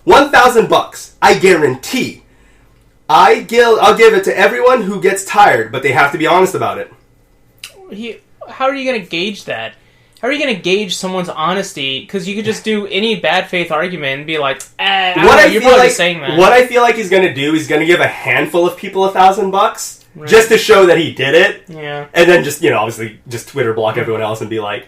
$1,000. I guarantee I'll give it to everyone who gets tired, but they have to be honest about it. How are you going to gauge that? How are you going to gauge someone's honesty? Because you could just do any bad faith argument and be like, you're probably just saying that. What I feel like he's going to do is going to give a handful of people $1,000 just to show that he did it. Yeah. And then just, obviously just Twitter block everyone else and be like,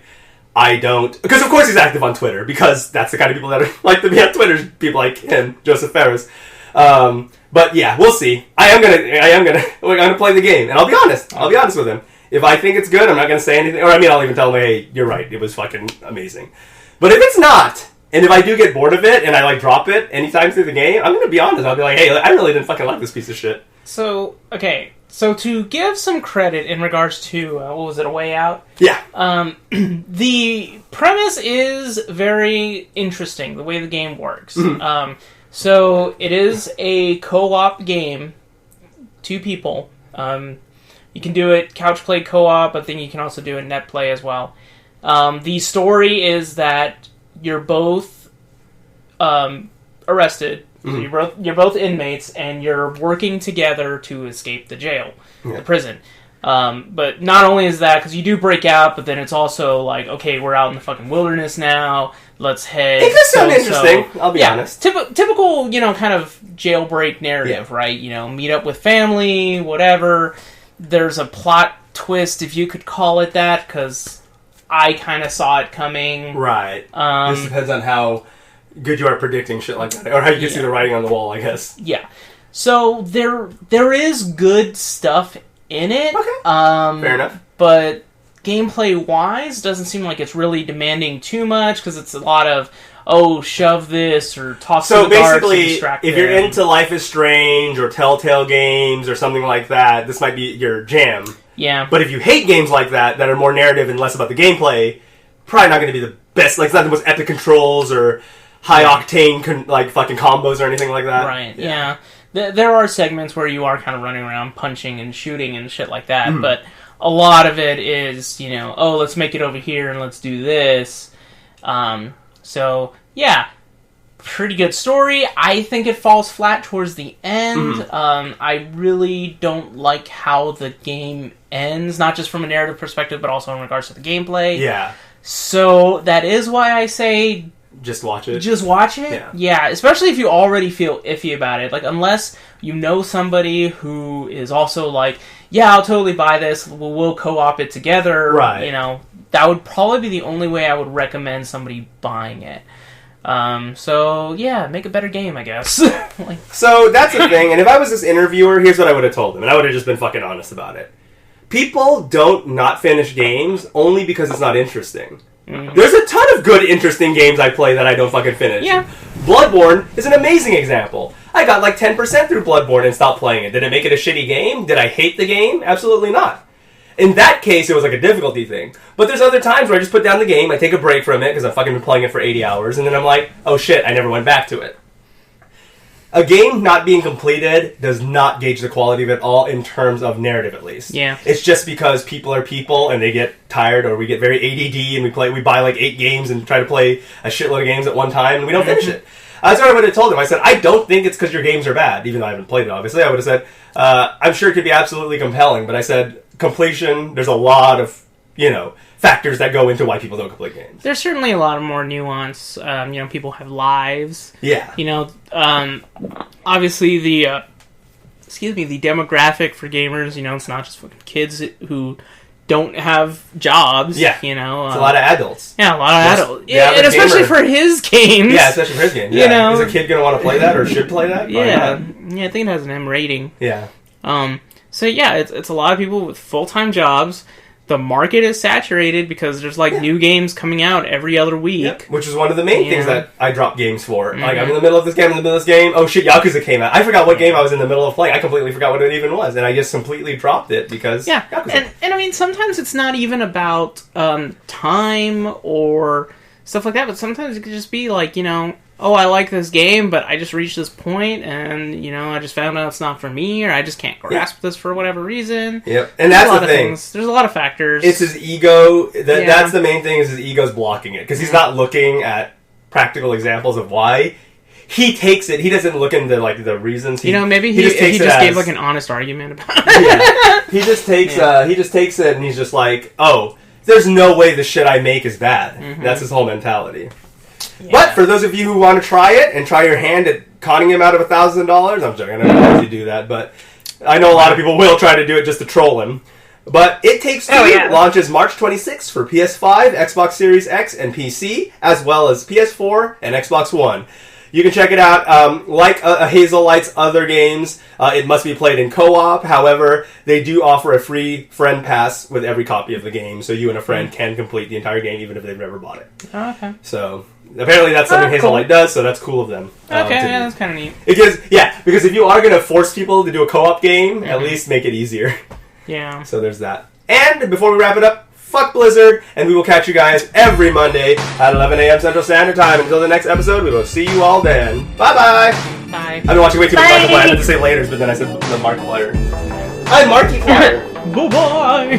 I don't... Because of course he's active on Twitter, because that's the kind of people that like to be on Twitter, people like him, Josef Fares. But yeah, we'll see. I'm gonna play the game, and I'll be honest with him. If I think it's good, I'm not gonna say anything. Or I'll even tell him, hey, you're right, it was fucking amazing. But if it's not, and if I do get bored of it, and I drop it anytime through the game, I'm gonna be honest. I'll be like, hey, I really didn't fucking like this piece of shit. So, okay. So to give some credit in regards to, what was it, A Way Out? Yeah. The premise is very interesting, the way the game works. Mm-hmm. So it is a co-op game, 2 people. You can do it couch play co-op, but then you can also do it net play as well. The story is that you're both arrested. Mm-hmm. So you're both inmates, and you're working together to escape the jail, the prison. But not only is that, because you do break out, but then it's also like, okay, we're out in the fucking wilderness now. Let's head. It does sound interesting. I'll be honest. Typical, kind of jailbreak narrative, right? Meet up with family, whatever. There's a plot twist, if you could call it that, because I kind of saw it coming. Right. This depends on how good you are predicting shit like that, or how you can see the writing on the wall, I guess. Yeah. So there is good stuff in it. Okay. Fair enough. But gameplay-wise, doesn't seem like it's really demanding too much, because it's a lot of, shove this, or toss to the guards to distract if them. you're into Life is Strange, or Telltale games, or something like that, this might be your jam. Yeah. But if you hate games like that are more narrative and less about the gameplay, probably not going to be the best. Like, it's not the most epic controls, or high-octane, fucking combos, or anything like that. Right, yeah. There are segments where you are kind of running around punching and shooting and shit like that, but a lot of it is, let's make it over here and let's do this. So, yeah, pretty good story. I think it falls flat towards the end. I really don't like how the game ends, not just from a narrative perspective, but also in regards to the gameplay. Yeah. So, that is why I say... Just watch it. Just watch it? Yeah, especially if you already feel iffy about it. Like, unless you know somebody who is also like, yeah, I'll totally buy this, we'll co-op it together. Right. That would probably be the only way I would recommend somebody buying it. So, yeah, make a better game, I guess. So, that's the thing, and if I was this interviewer, here's what I would have told him, and I would have just been fucking honest about it. People don't not finish games only because it's not interesting. There's a ton of good, interesting games I play that I don't fucking finish. Yeah. Bloodborne is an amazing example. I got like 10% through Bloodborne and stopped playing it. Did it make it a shitty game? Did I hate the game? Absolutely not. In that case, it was like a difficulty thing. But there's other times where I just put down the game, I take a break from it, because I've fucking been playing it for 80 hours, and then I'm like, oh shit, I never went back to it. A game not being completed does not gauge the quality of it all in terms of narrative, at least. Yeah. It's just because people are people and they get tired, or we get very ADD and we buy like 8 games and try to play a shitload of games at one time and we don't finish it. That's what I would have told him. I said, I don't think it's because your games are bad, even though I haven't played it, obviously. I would have said, I'm sure it could be absolutely compelling, but I said, completion, there's a lot of, factors that go into why people don't complete games. There's certainly a lot of more nuance. People have lives. Yeah. Obviously the demographic for gamers, it's not just fucking kids who don't have jobs. Yeah. It's a lot of adults. Yeah, a lot of adults. Yeah, and especially for his games. Yeah, especially for his games. Yeah. Is a kid going to want to play that or should play that? Yeah. Yeah, I think it has an M rating. Yeah. So yeah, it's a lot of people with full-time jobs. The market is saturated because there's new games coming out every other week. Yep. Which is one of the main things that I drop games for. Like, I'm in the middle of this game, oh shit, Yakuza came out. I forgot what game I was in the middle of playing. I completely forgot what it even was. And I just completely dropped it because Yakuza. And I mean, sometimes it's not even about time or stuff like that, but sometimes it could just be like, I like this game, but I just reached this point, and, I just found out it's not for me, or I just can't grasp this for whatever reason. Yep, and that's the thing. There's a lot of factors. It's his ego. That's the main thing, is his ego's blocking it, because he's not looking at practical examples of why. he takes it. He doesn't look into like the reasons. Maybe he just gave like an honest argument about it. Yeah. He just takes it and he's just like, oh, there's no way the shit I make is bad. Mm-hmm. That's his whole mentality. Yeah. But for those of you who want to try it and try your hand at conning him out of $1,000, I'm joking. I don't know if you do that, but I know a lot of people will try to do it just to troll him. But It Takes Two launches March 26th for PS5, Xbox Series X, and PC, as well as PS4 and Xbox One. You can check it out. Like Hazelight's other games, it must be played in co-op. However, they do offer a free friend pass with every copy of the game, so you and a friend can complete the entire game even if they've never bought it. Oh, okay. So apparently that's something Hazelight does, so that's cool of them. Okay, that's kind of neat. Because if you are going to force people to do a co-op game, at least make it easier. Yeah. So there's that. And before we wrap it up, fuck Blizzard, and we will catch you guys every Monday at 11 a.m. Central Standard Time. Until the next episode, we will see you all then. Bye-bye! Bye. I've been watching way too much Markiplier. I meant to say laters, but then I said the Markiplier. I'm Markiplier! Bye-bye!